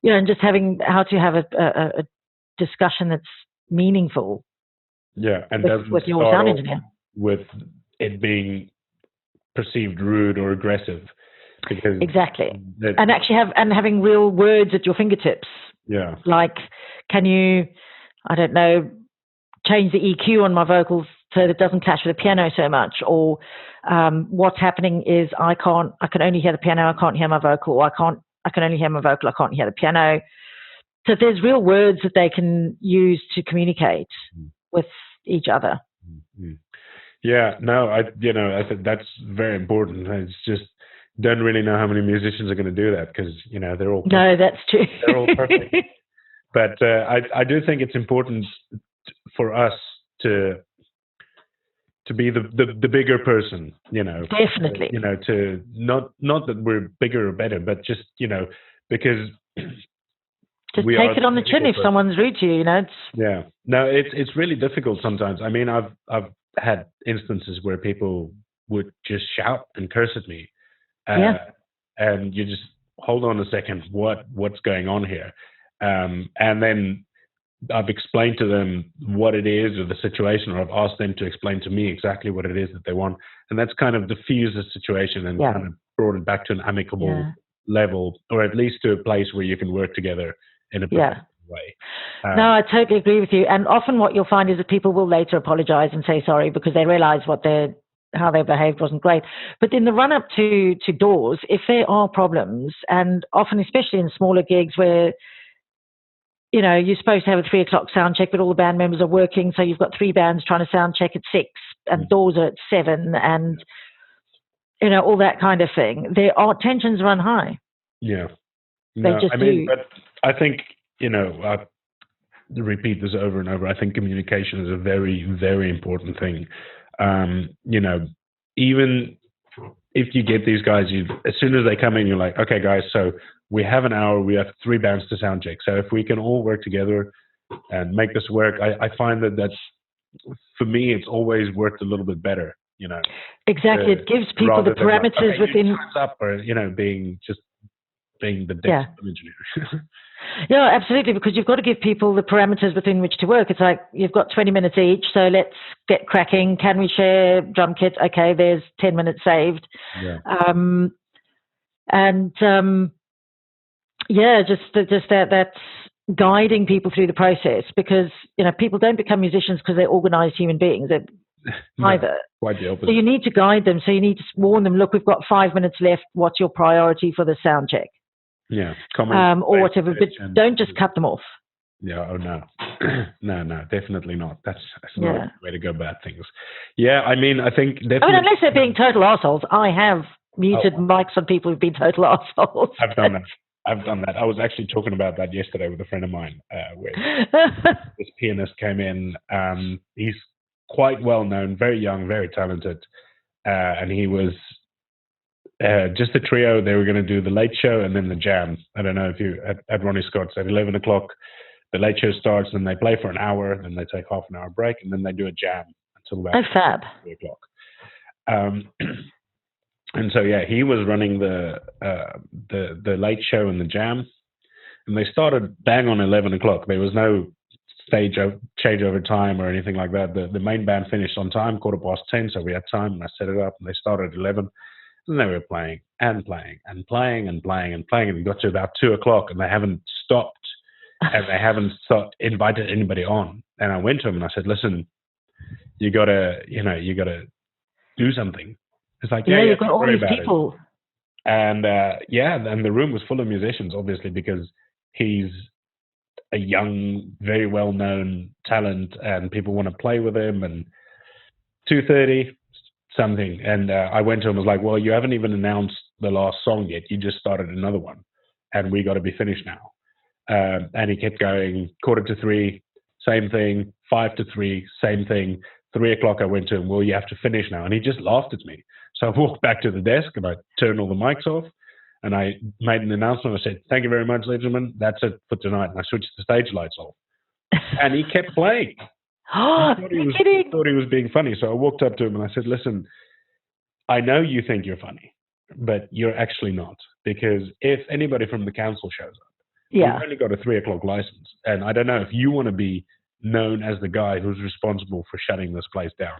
Speaker 2: and just having how to have a discussion that's meaningful.
Speaker 1: Yeah, and
Speaker 2: with your sound engineer.
Speaker 1: With it being perceived rude or aggressive. Because
Speaker 2: exactly. And actually having real words at your fingertips.
Speaker 1: Yeah.
Speaker 2: Like, can you, I don't know, change the EQ on my vocals so that it doesn't clash with the piano so much? Or what's happening is I can only hear the piano, I can't hear my vocal, or I can only hear my vocal, I can't hear the piano. So there's real words that they can use to communicate with each other.
Speaker 1: Yeah, no, I think that's very important. It's just, don't really know how many musicians are going to do that, because they're all perfect.
Speaker 2: No, that's true.
Speaker 1: They're all perfect. But I do think it's important for us to be the bigger person.
Speaker 2: Definitely.
Speaker 1: To not that we're bigger or better, but just because
Speaker 2: just take it on the chin if someone's rude to you.
Speaker 1: Yeah. No, it's really difficult sometimes. I mean, I've had instances where people would just shout and curse at me. And you just hold on a second, what's going on here? And then I've explained to them what it is, or the situation, or I've asked them to explain to me exactly what it is that they want. And that's kind of diffused the situation and kind of brought it back to an amicable level, or at least to a place where you can work together in a way.
Speaker 2: No, I totally agree with you. And often what you'll find is that people will later apologize and say sorry, because they realize what they're how they behaved wasn't great. But in the run up to doors, if there are problems, and often, especially in smaller gigs where, you know, you're supposed to have a 3:00 sound check, but all the band members are working, so you've got 3 bands trying to sound check at 6, and doors are at 7, and, you know, all that kind of thing. Tensions run high.
Speaker 1: Yeah.
Speaker 2: They
Speaker 1: No,
Speaker 2: just
Speaker 1: I mean,
Speaker 2: do.
Speaker 1: but I think, you know, I repeat this over and over. I think communication is a very, very important thing. You know, even if you get these guys, as soon as they come in, you're like, okay, guys, so we have an hour, we have 3 bands to sound check. So if we can all work together and make this work, I find that's, for me, it's always worked a little bit better, you know.
Speaker 2: Exactly. It gives people the parameters within.
Speaker 1: Up, or, you know, being the desktop engineer.
Speaker 2: Yeah, absolutely, because you've got to give people the parameters within which to work. It's like, you've got 20 minutes each, so let's get cracking. Can we share drum kit? Okay, there's 10 minutes saved.
Speaker 1: Yeah.
Speaker 2: Just that's guiding people through the process, because, you know, people don't become musicians because they're organized human beings. Either.
Speaker 1: Quite the opposite.
Speaker 2: So you need to guide them. So you need to warn them, look, we've got 5 minutes left. What's your priority for the sound check?
Speaker 1: Yeah.
Speaker 2: Or whatever, but don't just cut them off.
Speaker 1: Yeah. Oh, no. No, definitely not. That's not a way to go about things. Yeah. I mean, I think definitely.
Speaker 2: I mean, unless they're being total assholes. I have muted mics on people who've been total assholes.
Speaker 1: I've done that. I was actually talking about that yesterday with a friend of mine, where this pianist came in. He's quite well known, very young, very talented, and he was just a trio. They were going to do the late show and then the jam. I don't know if you at Ronnie Scott's at 11 o'clock. The late show starts, and they play for an hour, then they take half an hour break, and then they do a jam until about 3 o'clock. And so he was running the late show and the jam, and they started bang on 11 o'clock. There was no change over time or anything like that. The main band finished on time, 10:15, so we had time, and I set it up, and they started at 11. And they were playing and playing and playing and playing and playing, and it got to about 2 o'clock, and they haven't stopped, and they haven't invited anybody on. And I went to them and I said, "Listen, you gotta do something." It's like,
Speaker 2: you've got all these people.
Speaker 1: And and the room was full of musicians, obviously, because he's a young, very well-known talent, and people want to play with him. And 2:30. Something, and I went to him and was like, well, you haven't even announced the last song yet. You just started another one, and we got to be finished now. And he kept going. 2:45, same thing. 2:55, same thing. 3 o'clock, I went to him, well, you have to finish now. And he just laughed at me. So I walked back to the desk, and I turned all the mics off, and I made an announcement. I said, thank you very much, ladies and gentlemen. That's it for tonight. And I switched the stage lights off. And he kept playing.
Speaker 2: You're kidding.
Speaker 1: Thought he was being funny. So I walked up to him and I said, listen, I know you think you're funny, but you're actually not. Because if anybody from the council shows up, you've only got a 3 o'clock license. And I don't know if you want to be known as the guy who's responsible for shutting this place down.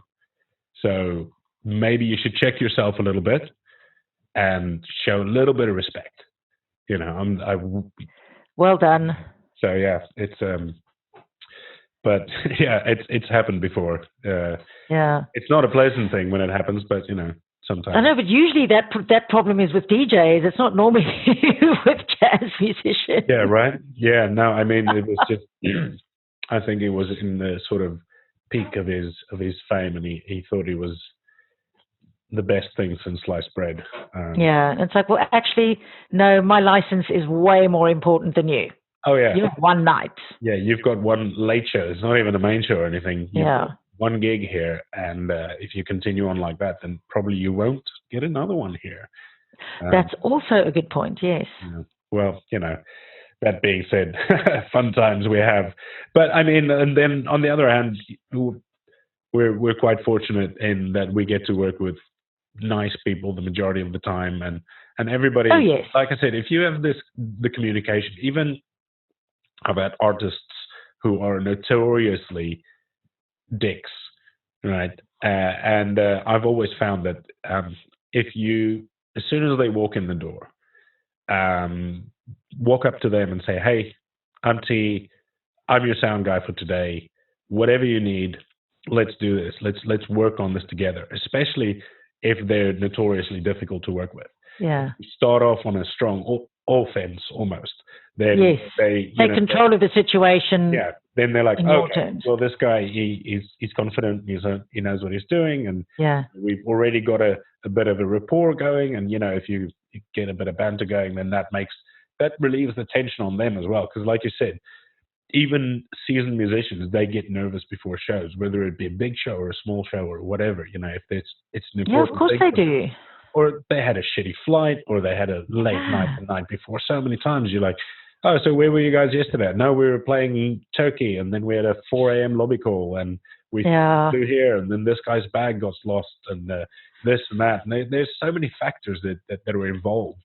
Speaker 1: So maybe you should check yourself a little bit and show a little bit of respect. You know,
Speaker 2: well done.
Speaker 1: So it's but it's happened before. It's not a pleasant thing when it happens, but you know, sometimes.
Speaker 2: I know, but usually that problem is with DJs. It's not normally with jazz musicians.
Speaker 1: Yeah, right. Yeah, no, I mean, it was just. I think it was in the sort of peak of his fame, and he thought he was the best thing since sliced bread.
Speaker 2: It's like, well, actually, no, my license is way more important than you.
Speaker 1: Oh, yeah.
Speaker 2: You have one night.
Speaker 1: Yeah, you've got one late show. It's not even a main show or anything. You've got one gig here, and if you continue on like that, then probably you won't get another one here.
Speaker 2: That's also a good point, yes.
Speaker 1: Well, you know, that being said, fun times we have. But, I mean, and then on the other hand, we're quite fortunate in that we get to work with nice people the majority of the time, and everybody.
Speaker 2: Oh, yes.
Speaker 1: Like I said, if you have the communication, even about artists who are notoriously dicks, right? And I've always found that if you, as soon as they walk in the door, walk up to them and say, hey, I'm T, I'm your sound guy for today. Whatever you need, let's do this. Let's work on this together, especially if they're notoriously difficult to work with.
Speaker 2: Yeah.
Speaker 1: Start off on a strong offense almost. Then
Speaker 2: Yes.
Speaker 1: they
Speaker 2: Take control of the situation.
Speaker 1: Yeah. Then they're like,
Speaker 2: in your
Speaker 1: okay,
Speaker 2: terms.
Speaker 1: well, this guy he's confident. He knows what he's doing, and
Speaker 2: Yeah.
Speaker 1: we've already got a bit of a rapport going. And if you get a bit of banter going, then that relieves the tension on them as well. Because, like you said, even seasoned musicians, they get nervous before shows, whether it be a big show or a small show or whatever. If it's an important
Speaker 2: Yeah, of course
Speaker 1: thing
Speaker 2: they do.
Speaker 1: or they had a shitty flight, or they had a late night the night before. So many times you're like, oh, so where were you guys yesterday? No, we were playing Turkey, and then we had a 4 a.m. lobby call, and we flew here, and then this guy's bag got lost, and this and that. And there's so many factors that are involved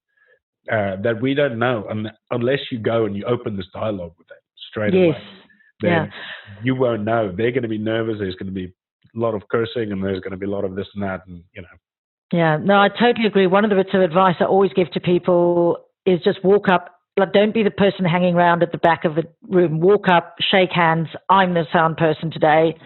Speaker 1: that we don't know, unless you go and you open this dialogue with them straight away. Then you won't know. They're going to be nervous. There's going to be a lot of cursing, and there's going to be a lot of this and that, and
Speaker 2: Yeah, no, I totally agree. One of the bits of advice I always give to people is just walk up. Like, don't be the person hanging around at the back of the room. Walk up, shake hands. I'm the sound person today.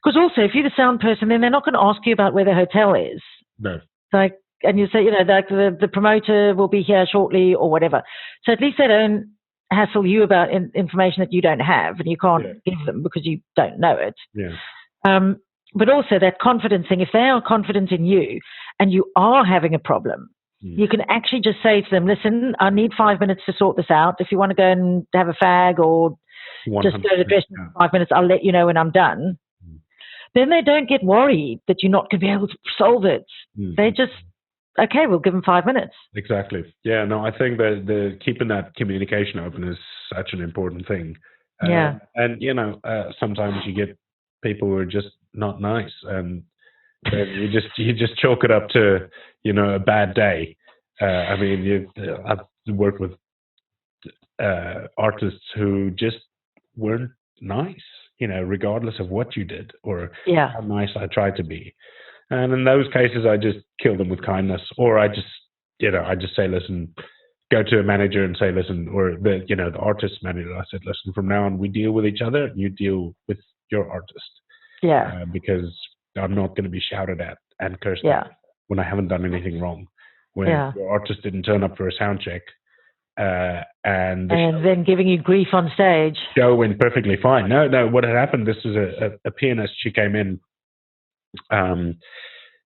Speaker 2: Because also, if you're the sound person, then they're not going to ask you about where the hotel is.
Speaker 1: No.
Speaker 2: Like, and you say, like the promoter will be here shortly or whatever. So at least they don't hassle you about information that you don't have and you can't give them because you don't know it.
Speaker 1: Yeah.
Speaker 2: But also that confidence thing, if they are confident in you and you are having a problem, you can actually just say to them, listen, I need 5 minutes to sort this out. If you want to go and have a fag or just go to the dressing room for 5 minutes, I'll let you know when I'm done. Then they don't get worried that you're not going to be able to solve it. They just, okay, we'll give them 5 minutes.
Speaker 1: Exactly. Yeah, no, I think that the keeping that communication open is such an important thing. And, sometimes you get people who are just not nice, and then you just chalk it up to a bad day. I mean, I've worked with artists who just weren't nice, regardless of what you did or how nice I tried to be. And in those cases, I just kill them with kindness, or I just say, listen, go to a manager and say, listen, or the artist manager. I said, listen, from now on, we deal with each other, and you deal with your artist.
Speaker 2: Yeah.
Speaker 1: Because I'm not going to be shouted at and cursed at when I haven't done anything wrong. When your artist didn't turn up for a sound check, and
Speaker 2: then giving you grief on stage.
Speaker 1: Show went perfectly fine. No. What had happened? This was a pianist. She came in,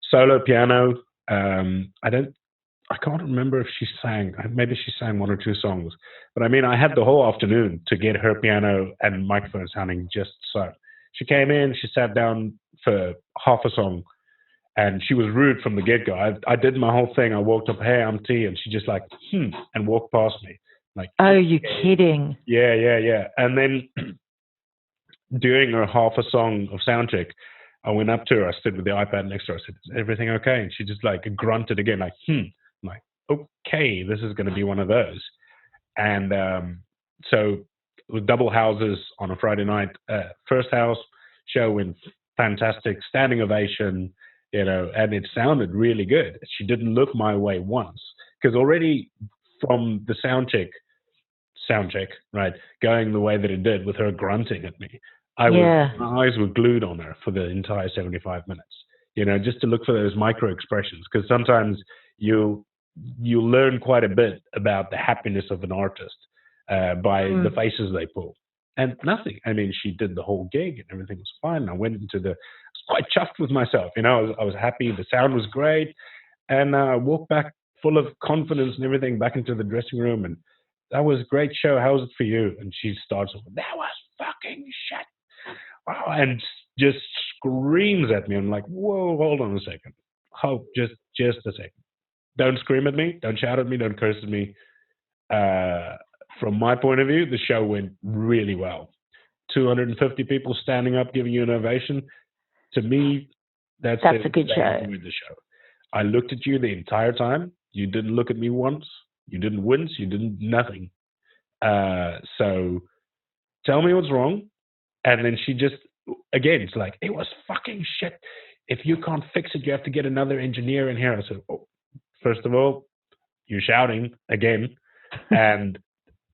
Speaker 1: solo piano. I can't remember if she sang. Maybe she sang 1 or 2 songs. But I mean, I had the whole afternoon to get her piano and microphone sounding just so. She came in, she sat down for half a song, and she was rude from the get-go. I did my whole thing. I walked up, hey, I'm T, and she just like, and walked past me. Like,
Speaker 2: oh, you're kidding.
Speaker 1: Yeah. And then during her half a song of soundcheck, I went up to her. I stood with the iPad next to her. I said, is everything okay? And she just like grunted again, like, I'm like, okay, this is going to be one of those. And so with double houses on a Friday night, first house show went fantastic, standing ovation, and it sounded really good. She didn't look my way once, because already from the sound check, right, going the way that it did with her grunting at me, my eyes were glued on her for the entire 75 minutes, just to look for those micro expressions, because sometimes you learn quite a bit about the happiness of an artist by the faces they pull. And nothing. I mean, she did the whole gig and everything was fine. I went into I was quite chuffed with myself. I was happy. The sound was great. And I walked back full of confidence and everything back into the dressing room. And that was a great show. How was it for you? And she starts off, that was fucking shit. Wow. And just screams at me. I'm like, whoa, hold on a second. Oh, just a second. Don't scream at me. Don't shout at me. Don't curse at me. From my point of view, the show went really well. 250 people standing up, giving you an ovation. To me, that's
Speaker 2: a good show.
Speaker 1: The show. I looked at you the entire time. You didn't look at me once. You didn't wince. You didn't nothing. So tell me what's wrong. And then she just, again, it's like, it was fucking shit. If you can't fix it, you have to get another engineer in here. I said, first of all, you're shouting again, and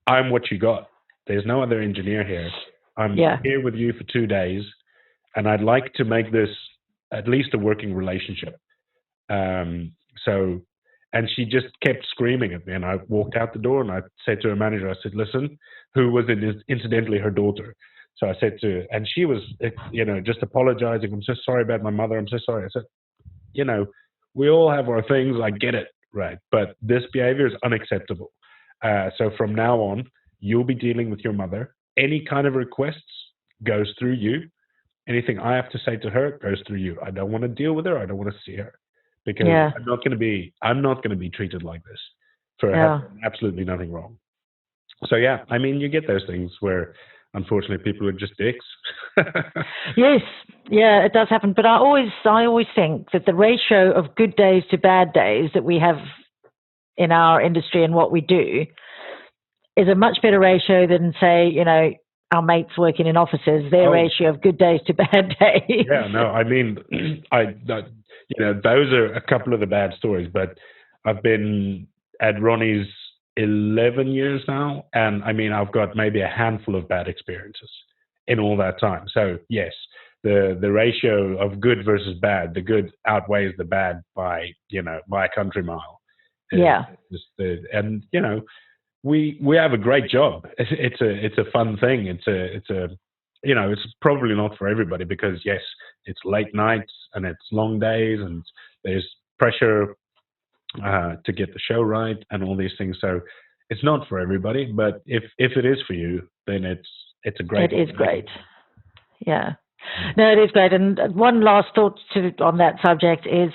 Speaker 1: I'm what you got. There's no other engineer here. I'm here with you for 2 days. and I'd like to make this at least a working relationship. So, and she just kept screaming at me, and I walked out the door, and I said to her manager, I said, listen, who was incidentally her daughter. So I said to, and she was, just apologizing. I'm so sorry about my mother. I'm so sorry. I said, we all have our things. I get it, right? But this behavior is unacceptable. So from now on, you'll be dealing with your mother. Any kind of requests goes through you. Anything I have to say to her goes through you. I don't want to deal with her. I don't want to see her, because I'm not going to be treated like this for having absolutely nothing wrong. So I mean, you get those things where unfortunately people are just dicks.
Speaker 2: Yes, it does happen. But I always think that the ratio of good days to bad days that we have in our industry and what we do is a much better ratio than, say, our mates working in offices, their ratio of good days to bad days.
Speaker 1: Yeah, no, I mean, those are a couple of the bad stories, but I've been at Ronnie's 11 years now, and I mean, I've got maybe a handful of bad experiences in all that time. So yes, the ratio of good versus bad, the good outweighs the bad by a country mile. And we have a great job. It's a fun thing. It's probably not for everybody, because yes, it's late nights and it's long days and there's pressure to get the show right and all these things. So it's not for everybody, but if it is for you, then it's a great.
Speaker 2: It is great. Yeah. No, it is great. And one last thought on that subject is,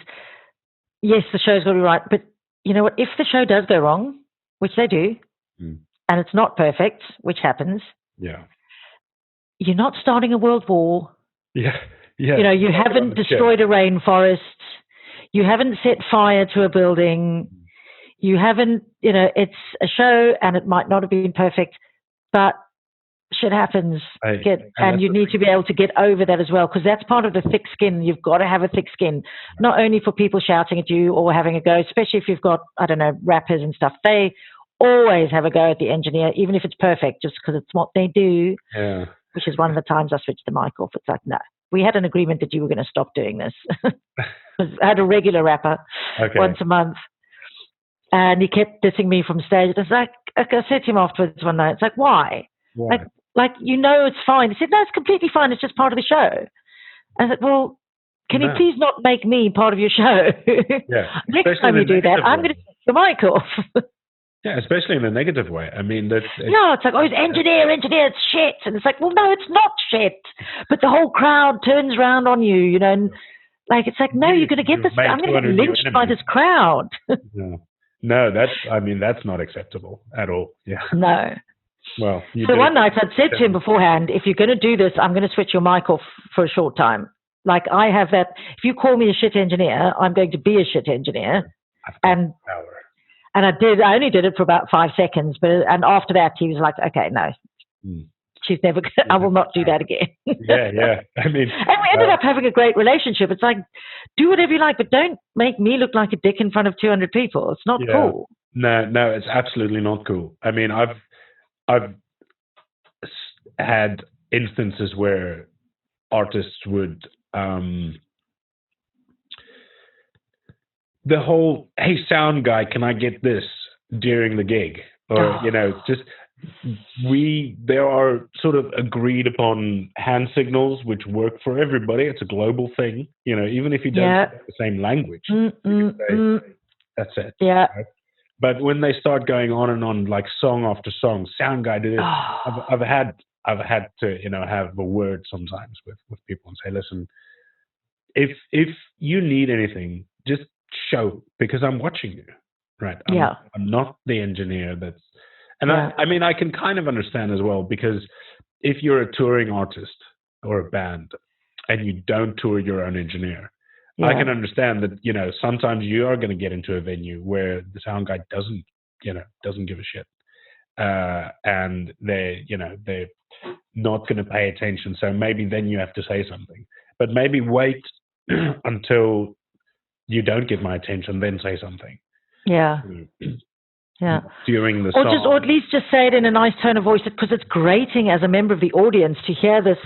Speaker 2: yes, the show's got to be right, but you know what? If the show does go wrong, which they do, and it's not perfect, which happens, you're not starting a world war.
Speaker 1: Yeah.
Speaker 2: You haven't destroyed a rainforest. You haven't set fire to a building. You haven't, it's a show, and it might not have been perfect, but shit happens. And you need to be able to get over that as well, because that's part of the thick skin. You've got to have a thick skin, not only for people shouting at you or having a go, especially if you've got, I don't know, rappers and stuff. They always have a go at the engineer, even if it's perfect, just because it's what they do.
Speaker 1: Yeah.
Speaker 2: Which is one of the times I switched the mic off. It's like, no, we had an agreement that you were going to stop doing this. I had a regular rapper once a month, and he kept dissing me from stage. It's like, I said to him afterwards one night, it's like, why? Like, it's fine. He said, no, it's completely fine. It's just part of the show. I said, well, can you please not make me part of your show?
Speaker 1: Yeah.
Speaker 2: Next time you do that, I'm going to take the mic off.
Speaker 1: Yeah, especially in a negative way. I mean, it's
Speaker 2: like, it's engineer, it's shit. And it's like, well, no, it's not shit. But the whole crowd turns around on you, and like, it's like, no, you're going to get this. I'm going to get lynched by this crowd.
Speaker 1: No, that's not acceptable at all. Yeah.
Speaker 2: No.
Speaker 1: Well,
Speaker 2: so one night I'd said to him beforehand, if you're going to do this, I'm going to switch your mic off for a short time. Like, I have that. If you call me a shit engineer, I'm going to be a shit engineer. And I did. I only did it for about 5 seconds, and after that, he was like, "Okay, no, she's never. I will not do that again."
Speaker 1: Yeah. I mean,
Speaker 2: and we ended up having a great relationship. It's like, do whatever you like, but don't make me look like a dick in front of 200 people. It's not cool.
Speaker 1: No, it's absolutely not cool. I mean, I've had instances where artists would the whole, hey, sound guy, can I get this during the gig? Or, there are sort of agreed upon hand signals which work for everybody. It's a global thing, even if you don't speak the same language, you can say, that's it.
Speaker 2: Yeah.
Speaker 1: Right? But when they start going on and on, like song after song, sound guy did it. I've had to, have a word sometimes with people and say, listen, if you need anything, just show, because I'm watching you, right? I'm not the engineer I mean, I can kind of understand as well, because if you're a touring artist or a band and you don't tour your own engineer, I can understand that, sometimes you are going to get into a venue where the sound guy doesn't give a shit. And they're not going to pay attention. So maybe then you have to say something, but maybe wait until you don't get my attention, then say something.
Speaker 2: Yeah. Yeah.
Speaker 1: During the song.
Speaker 2: Or at least just say it in a nice tone of voice, because it's grating as a member of the audience to hear this,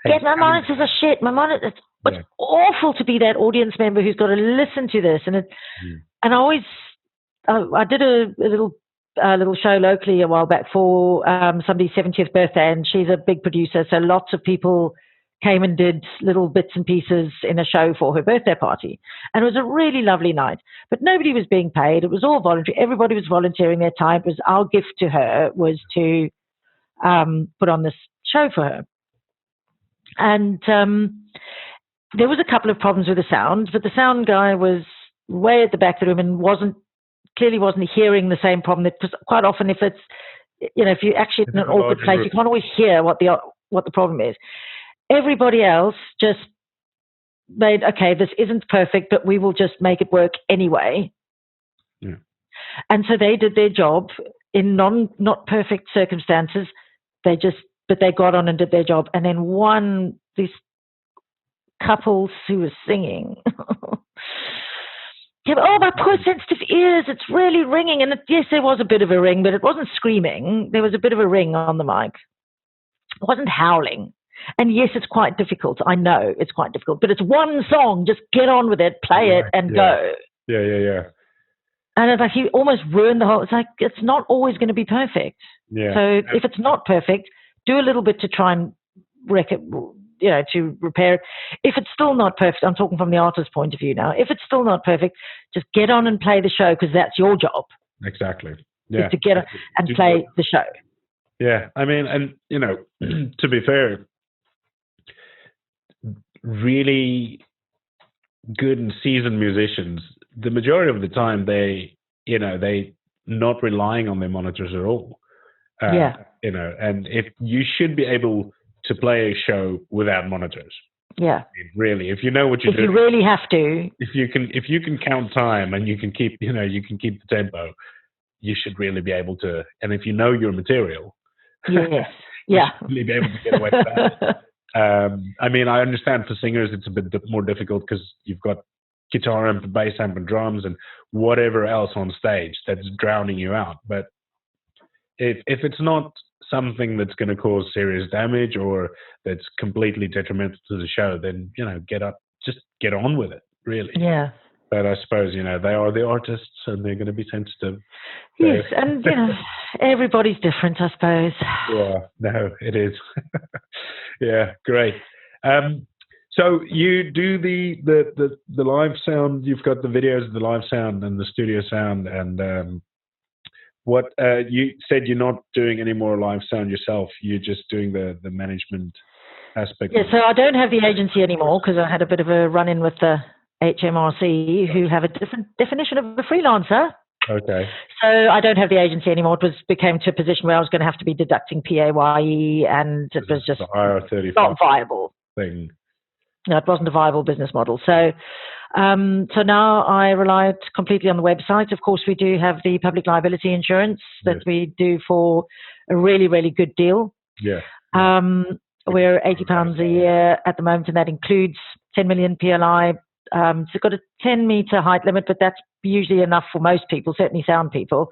Speaker 2: Get my monitors are shit. My monitor. It's awful to be that audience member who's got to listen to this, and and I did a little show locally a while back for somebody's 70th birthday, and she's a big producer, so lots of people came and did little bits and pieces in a show for her birthday party, and it was a really lovely night. But nobody was being paid; it was all voluntary. Everybody was volunteering their time. It was our gift to her was to put on this show for her. And there was a couple of problems with the sound, but the sound guy was way at the back of the room and clearly wasn't hearing the same problem. Because quite often, if it's if you're actually in an awkward place, you can't always hear what the problem is. Everybody else just made, okay, this isn't perfect, but we will just make it work anyway.
Speaker 1: Yeah.
Speaker 2: And so they did their job in not perfect circumstances. But they got on and did their job. And then these couples who were singing, oh, my poor sensitive ears, it's really ringing. And yes, there was a bit of a ring, but it wasn't screaming. There was a bit of a ring on the mic. It wasn't howling. And yes, it's quite difficult. I know it's quite difficult, but it's one song. Just get on with it, play it, and go.
Speaker 1: Yeah.
Speaker 2: And it's like he almost ruined the whole. It's like it's not always going to be perfect.
Speaker 1: Yeah.
Speaker 2: So if it's not perfect, do a little bit to try and to repair it. If it's still not perfect, I'm talking from the artist's point of view now. If it's still not perfect, just get on and play the show because that's your job.
Speaker 1: Exactly. Yeah.
Speaker 2: Is to get on and play the show.
Speaker 1: Yeah. I mean, and to be fair, really good and seasoned musicians, the majority of the time they not relying on their monitors at all. And if you should be able to play a show without monitors. Yeah. I mean, really, if you know what you're doing.
Speaker 2: If you really have to.
Speaker 1: If you can count time and you can keep the tempo, you should really be able to. And if you know your material.
Speaker 2: Yes.
Speaker 1: You should really be able to get away with that. I mean, I understand for singers it's a bit more difficult because you've got guitar amp, bass amp, and drums, and whatever else on stage that's drowning you out. But if it's not something that's going to cause serious damage or that's completely detrimental to the show, then just get on with it, really.
Speaker 2: Yeah.
Speaker 1: But I suppose they are the artists and they're going to be sensitive.
Speaker 2: Yes, and everybody's different, I suppose.
Speaker 1: Yeah, no, it is. Yeah, great. So you do the live sound. You've got the videos of the live sound and the studio sound, and what you said you're not doing any more live sound yourself. You're just doing the management aspect.
Speaker 2: Yeah, so I don't have the agency anymore because I had a bit of a run-in with the HMRC, who have a different definition of a freelancer.
Speaker 1: Okay.
Speaker 2: So I don't have the agency anymore. It became to a position where I was going to have to be deducting PAYE, and it was just not viable.
Speaker 1: Thing.
Speaker 2: No, it wasn't a viable business model. So now I rely completely on the website. Of course, we do have the public liability insurance that we do for a really, really good deal.
Speaker 1: Yeah.
Speaker 2: We're £80 a year at the moment, and that includes 10 million PLI. So it's got a 10-meter height limit, but that's usually enough for most people, certainly sound people.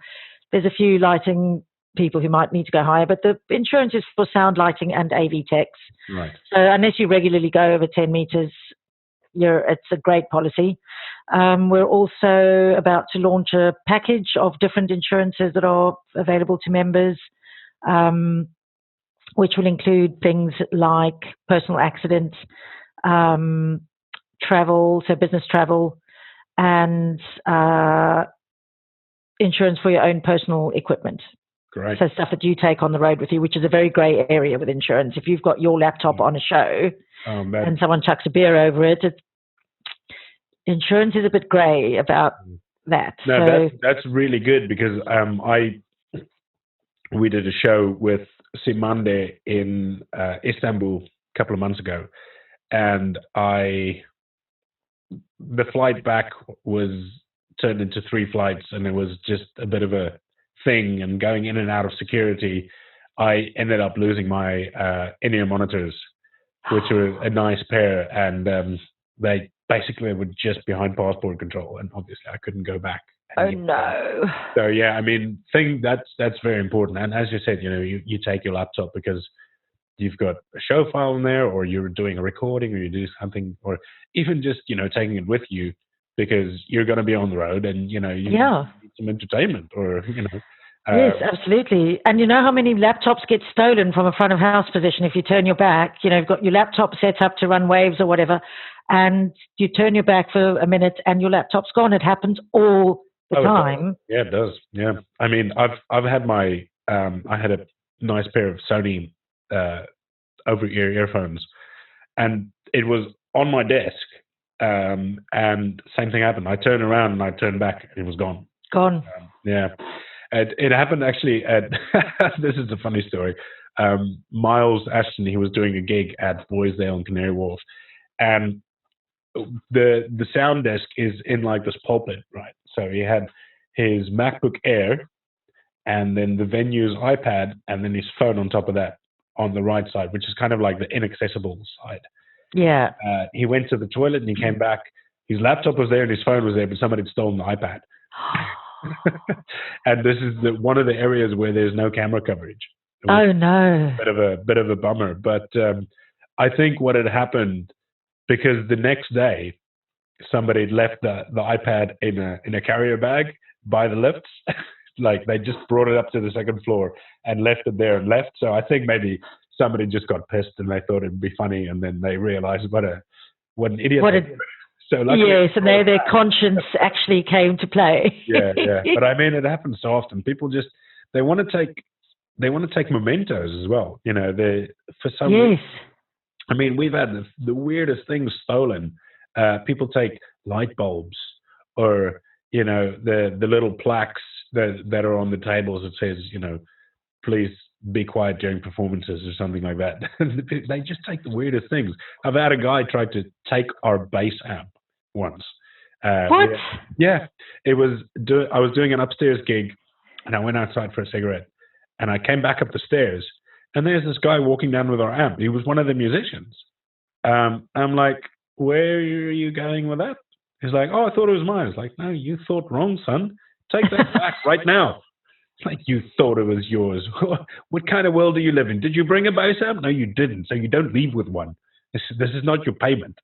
Speaker 2: There's a few lighting people who might need to go higher, but the insurance is for sound, lighting, and AV techs.
Speaker 1: Right.
Speaker 2: So unless you regularly go over 10 meters, it's a great policy. We're also about to launch a package of different insurances that are available to members, which will include things like personal accident, travel, so business travel, and insurance for your own personal equipment.
Speaker 1: Great.
Speaker 2: So stuff that you take on the road with you, which is a very grey area with insurance. If you've got your laptop on a show and someone chucks a beer over it, insurance is a bit grey about that.
Speaker 1: No,
Speaker 2: so,
Speaker 1: that's really good because we did a show with Simande in Istanbul a couple of months ago, and the flight back was turned into 3 flights, and it was just a bit of a thing, and going in and out of security, I ended up losing my in-ear monitors, which were a nice pair, and they basically were just behind passport control, and obviously I couldn't go back.
Speaker 2: Oh no!
Speaker 1: So yeah, I mean, that's very important, and as you said, you take your laptop because you've got a show file in there, or you're doing a recording, or you do something, or even just taking it with you because you're going to be on the road, and you
Speaker 2: Yeah.
Speaker 1: need some entertainment, or
Speaker 2: Yes, absolutely. And you know how many laptops get stolen from a front of house position if you turn your back? You've got your laptop set up to run waves or whatever, and you turn your back for a minute and your laptop's gone. It happens all the time.
Speaker 1: Yeah, it does. Yeah, I mean, I've had my I had a nice pair of Sony over-ear earphones, and it was on my desk, and same thing happened. I turned around and I turned back, and it was gone.
Speaker 2: Gone.
Speaker 1: Yeah. It happened actually at, this is a funny story. Miles Ashton, he was doing a gig at Boysdale and Canary Wharf, and the sound desk is in like this pulpit, right? So he had his MacBook Air, and then the venue's iPad, and then his phone on top of that on the right side, which is kind of like the inaccessible side.
Speaker 2: Yeah.
Speaker 1: He went to the toilet and he came back. His laptop was there and his phone was there, but somebody had stolen the iPad. And this is one of the areas where there's no camera coverage.
Speaker 2: Oh no!
Speaker 1: Bit of a bummer. But I think what had happened, because the next day somebody had left the iPad in a carrier bag by the lifts. Like they just brought it up to the second floor and left it there and left. So I think maybe somebody just got pissed and they thought it'd be funny, and then they realized what an idiot. So
Speaker 2: yes, and their conscience actually came to play.
Speaker 1: Yeah. But I mean, it happens so often. People just they want to take mementos as well. For some reason. I mean, we've had the weirdest things stolen. People take light bulbs, or the little plaques that are on the tables that says please be quiet during performances or something like that. They just take the weirdest things. I've had a guy try to take our bass amp once.
Speaker 2: What?
Speaker 1: Yeah, I was doing an upstairs gig, and I went outside for a cigarette, and I came back up the stairs, and there's this guy walking down with our amp. He was one of the musicians. I'm like, where are you going with that? He's like, oh, I thought it was mine. I was like, no, you thought wrong, son. Take that back right now. It's like, you thought it was yours. What kind of world do you live in? Did you bring a bass amp? No, you didn't. So you don't leave with one. This is not your payment.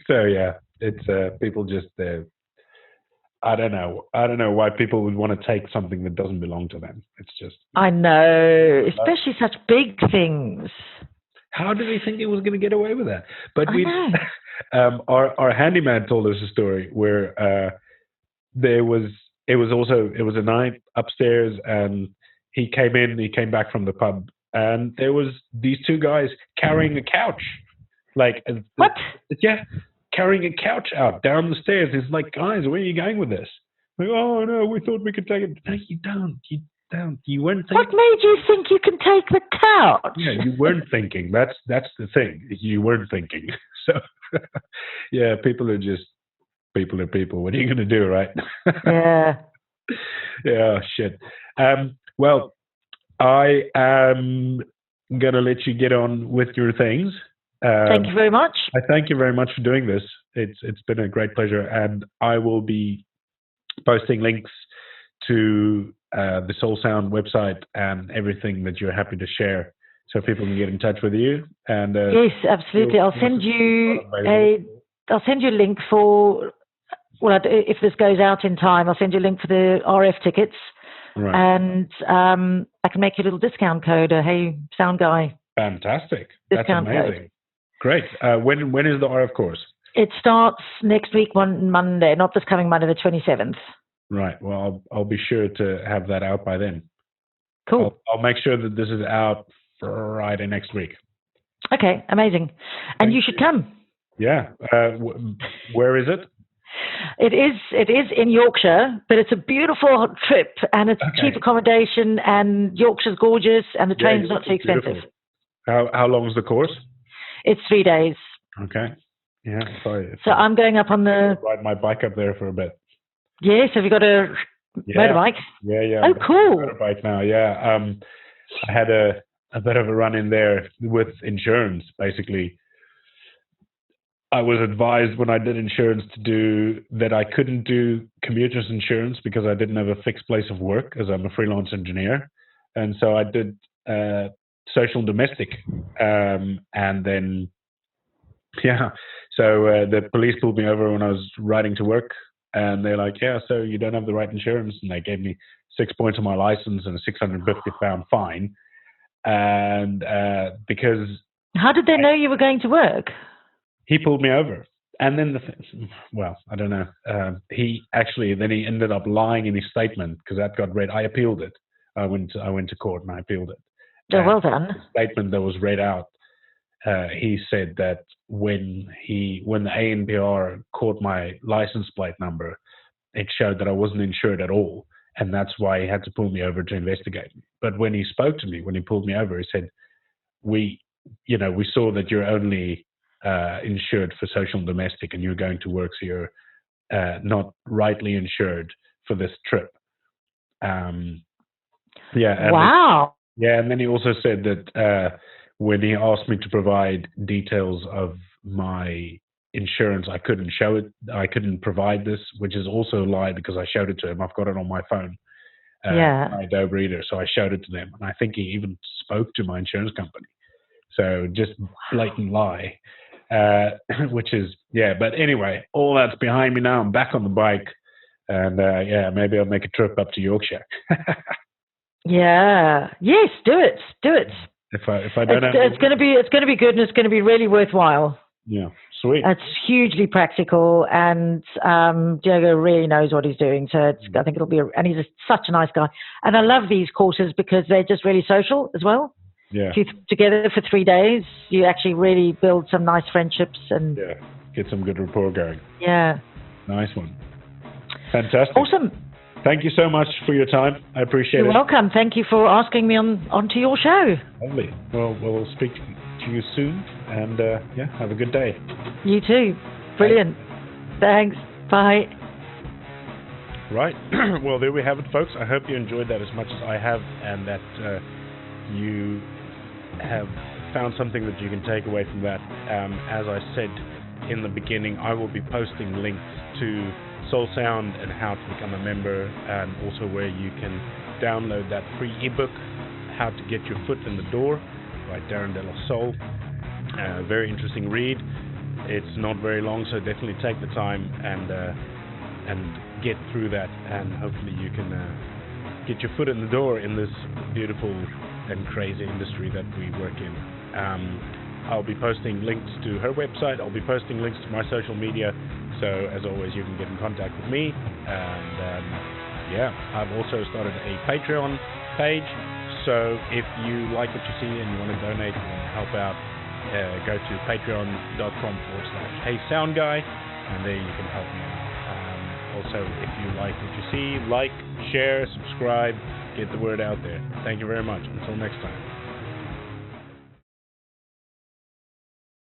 Speaker 1: So yeah, it's people just I don't know why people would want to take something that doesn't belong to them. It's just,
Speaker 2: I know, especially such big things.
Speaker 1: How did he think he was going to get away with that? But our handyman told us a story where it was a night upstairs, and he came back from the pub, and there was these two guys carrying a couch. Like,
Speaker 2: what?
Speaker 1: Yeah, carrying a couch out down the stairs. It's like, guys, where are you going with this? Like, oh no, we thought we could take it. No, you don't. You weren't thinking.
Speaker 2: What made you think you can take the couch?
Speaker 1: Yeah, you weren't thinking. That's the thing. You weren't thinking. So, yeah, people are people. What are you going to do, right?
Speaker 2: Yeah.
Speaker 1: Yeah, shit. Well, I am going to let you get on with your things.
Speaker 2: Thank you very much.
Speaker 1: I thank you very much for doing this. It's been a great pleasure, and I will be posting links to the Soul Sound website and everything that you're happy to share, so people can get in touch with you. And
Speaker 2: yes, absolutely. I'll send you a link for. Well, if this goes out in time, I'll send you a link for the RF tickets,
Speaker 1: right.
Speaker 2: And I can make you a little discount code. Hey, sound guy.
Speaker 1: Fantastic.
Speaker 2: Discount
Speaker 1: That's amazing.
Speaker 2: Code.
Speaker 1: Great. When is the RF course?
Speaker 2: It starts next week, Monday, not this coming Monday, the 27th.
Speaker 1: Right. Well, I'll be sure to have that out by then.
Speaker 2: Cool.
Speaker 1: I'll make sure that this is out Friday next week.
Speaker 2: Okay, amazing. And you should come.
Speaker 1: Yeah. Where is it?
Speaker 2: It is in Yorkshire, but it's a beautiful trip, and it's cheap accommodation, and Yorkshire's gorgeous, and the train's not too expensive.
Speaker 1: Beautiful. How long is the course?
Speaker 2: It's 3 days.
Speaker 1: Okay. Yeah. Sorry.
Speaker 2: So I'm going up on
Speaker 1: ride my bike up there for a bit.
Speaker 2: Yes. Have you got a motorbike?
Speaker 1: Yeah.
Speaker 2: Oh, cool.
Speaker 1: Motorbike now. Yeah. I had a bit of a run in there with insurance. Basically, I was advised when I did insurance to do that I couldn't do commuters insurance because I didn't have a fixed place of work, as I'm a freelance engineer, and so I did social domestic. And then, yeah, so the police pulled me over when I was riding to work, and they're like, yeah, so you don't have the right insurance. And they gave me 6 points on my license and a £650 fine. And because...
Speaker 2: How did they know you were going to work?
Speaker 1: He pulled me over. And then well, I don't know. He ended up lying in his statement because that got read. I appealed it. I went to court and I appealed it.
Speaker 2: Oh, well done.
Speaker 1: The statement that was read out, he said that when the ANPR caught my license plate number, it showed that I wasn't insured at all, and that's why he had to pull me over to investigate me. But when he spoke to me, when he pulled me over, he said, we saw that you're only insured for social and domestic, and you're going to work, so you're not rightly insured for this trip.
Speaker 2: Wow.
Speaker 1: And then he also said that when he asked me to provide details of my insurance, I couldn't show it. I couldn't provide this, which is also a lie because I showed it to him. I've got it on my phone, my Adobe Reader, so I showed it to them. And I think he even spoke to my insurance company. So just blatant lie, which is, But anyway, all that's behind me now. I'm back on the bike. And maybe I'll make a trip up to Yorkshire.
Speaker 2: Yeah. Yes, do it.
Speaker 1: If I don't
Speaker 2: it's going to be good, and it's going to be really worthwhile.
Speaker 1: Yeah, sweet.
Speaker 2: It's hugely practical, and Diogo really knows what he's doing. So I think it'll be, and he's such a nice guy. And I love these courses because they're just really social as well.
Speaker 1: Yeah.
Speaker 2: If you're together for 3 days, you actually really build some nice friendships and
Speaker 1: get some good rapport going.
Speaker 2: Yeah.
Speaker 1: Nice one. Fantastic.
Speaker 2: Awesome.
Speaker 1: Thank you so much for your time. I appreciate it.
Speaker 2: You're welcome. Thank you for asking me onto your show.
Speaker 1: Lovely. Well, we'll speak to you soon, and have a good day.
Speaker 2: You too. Brilliant. Thanks. Bye.
Speaker 1: Right. Well, there we have it, folks. I hope you enjoyed that as much as I have, and that you have found something that you can take away from that. As I said in the beginning, I will be posting links to Soul Sound and how to become a member, and also where you can download that free ebook, How to Get Your Foot in the Door by Darryn de la Soul. Very interesting read. It's not very long, so definitely take the time and get through that, and hopefully you can get your foot in the door in this beautiful and crazy industry that we work in. I'll be posting links to her website. I'll be posting links to my social media. So as always, you can get in contact with me. And I've also started a Patreon page. So if you like what you see and you want to donate and help out, go to patreon.com/HeySoundGuy, and there you can help me out. Also, if you like what you see, like, share, subscribe, get the word out there. Thank you very much. Until next time.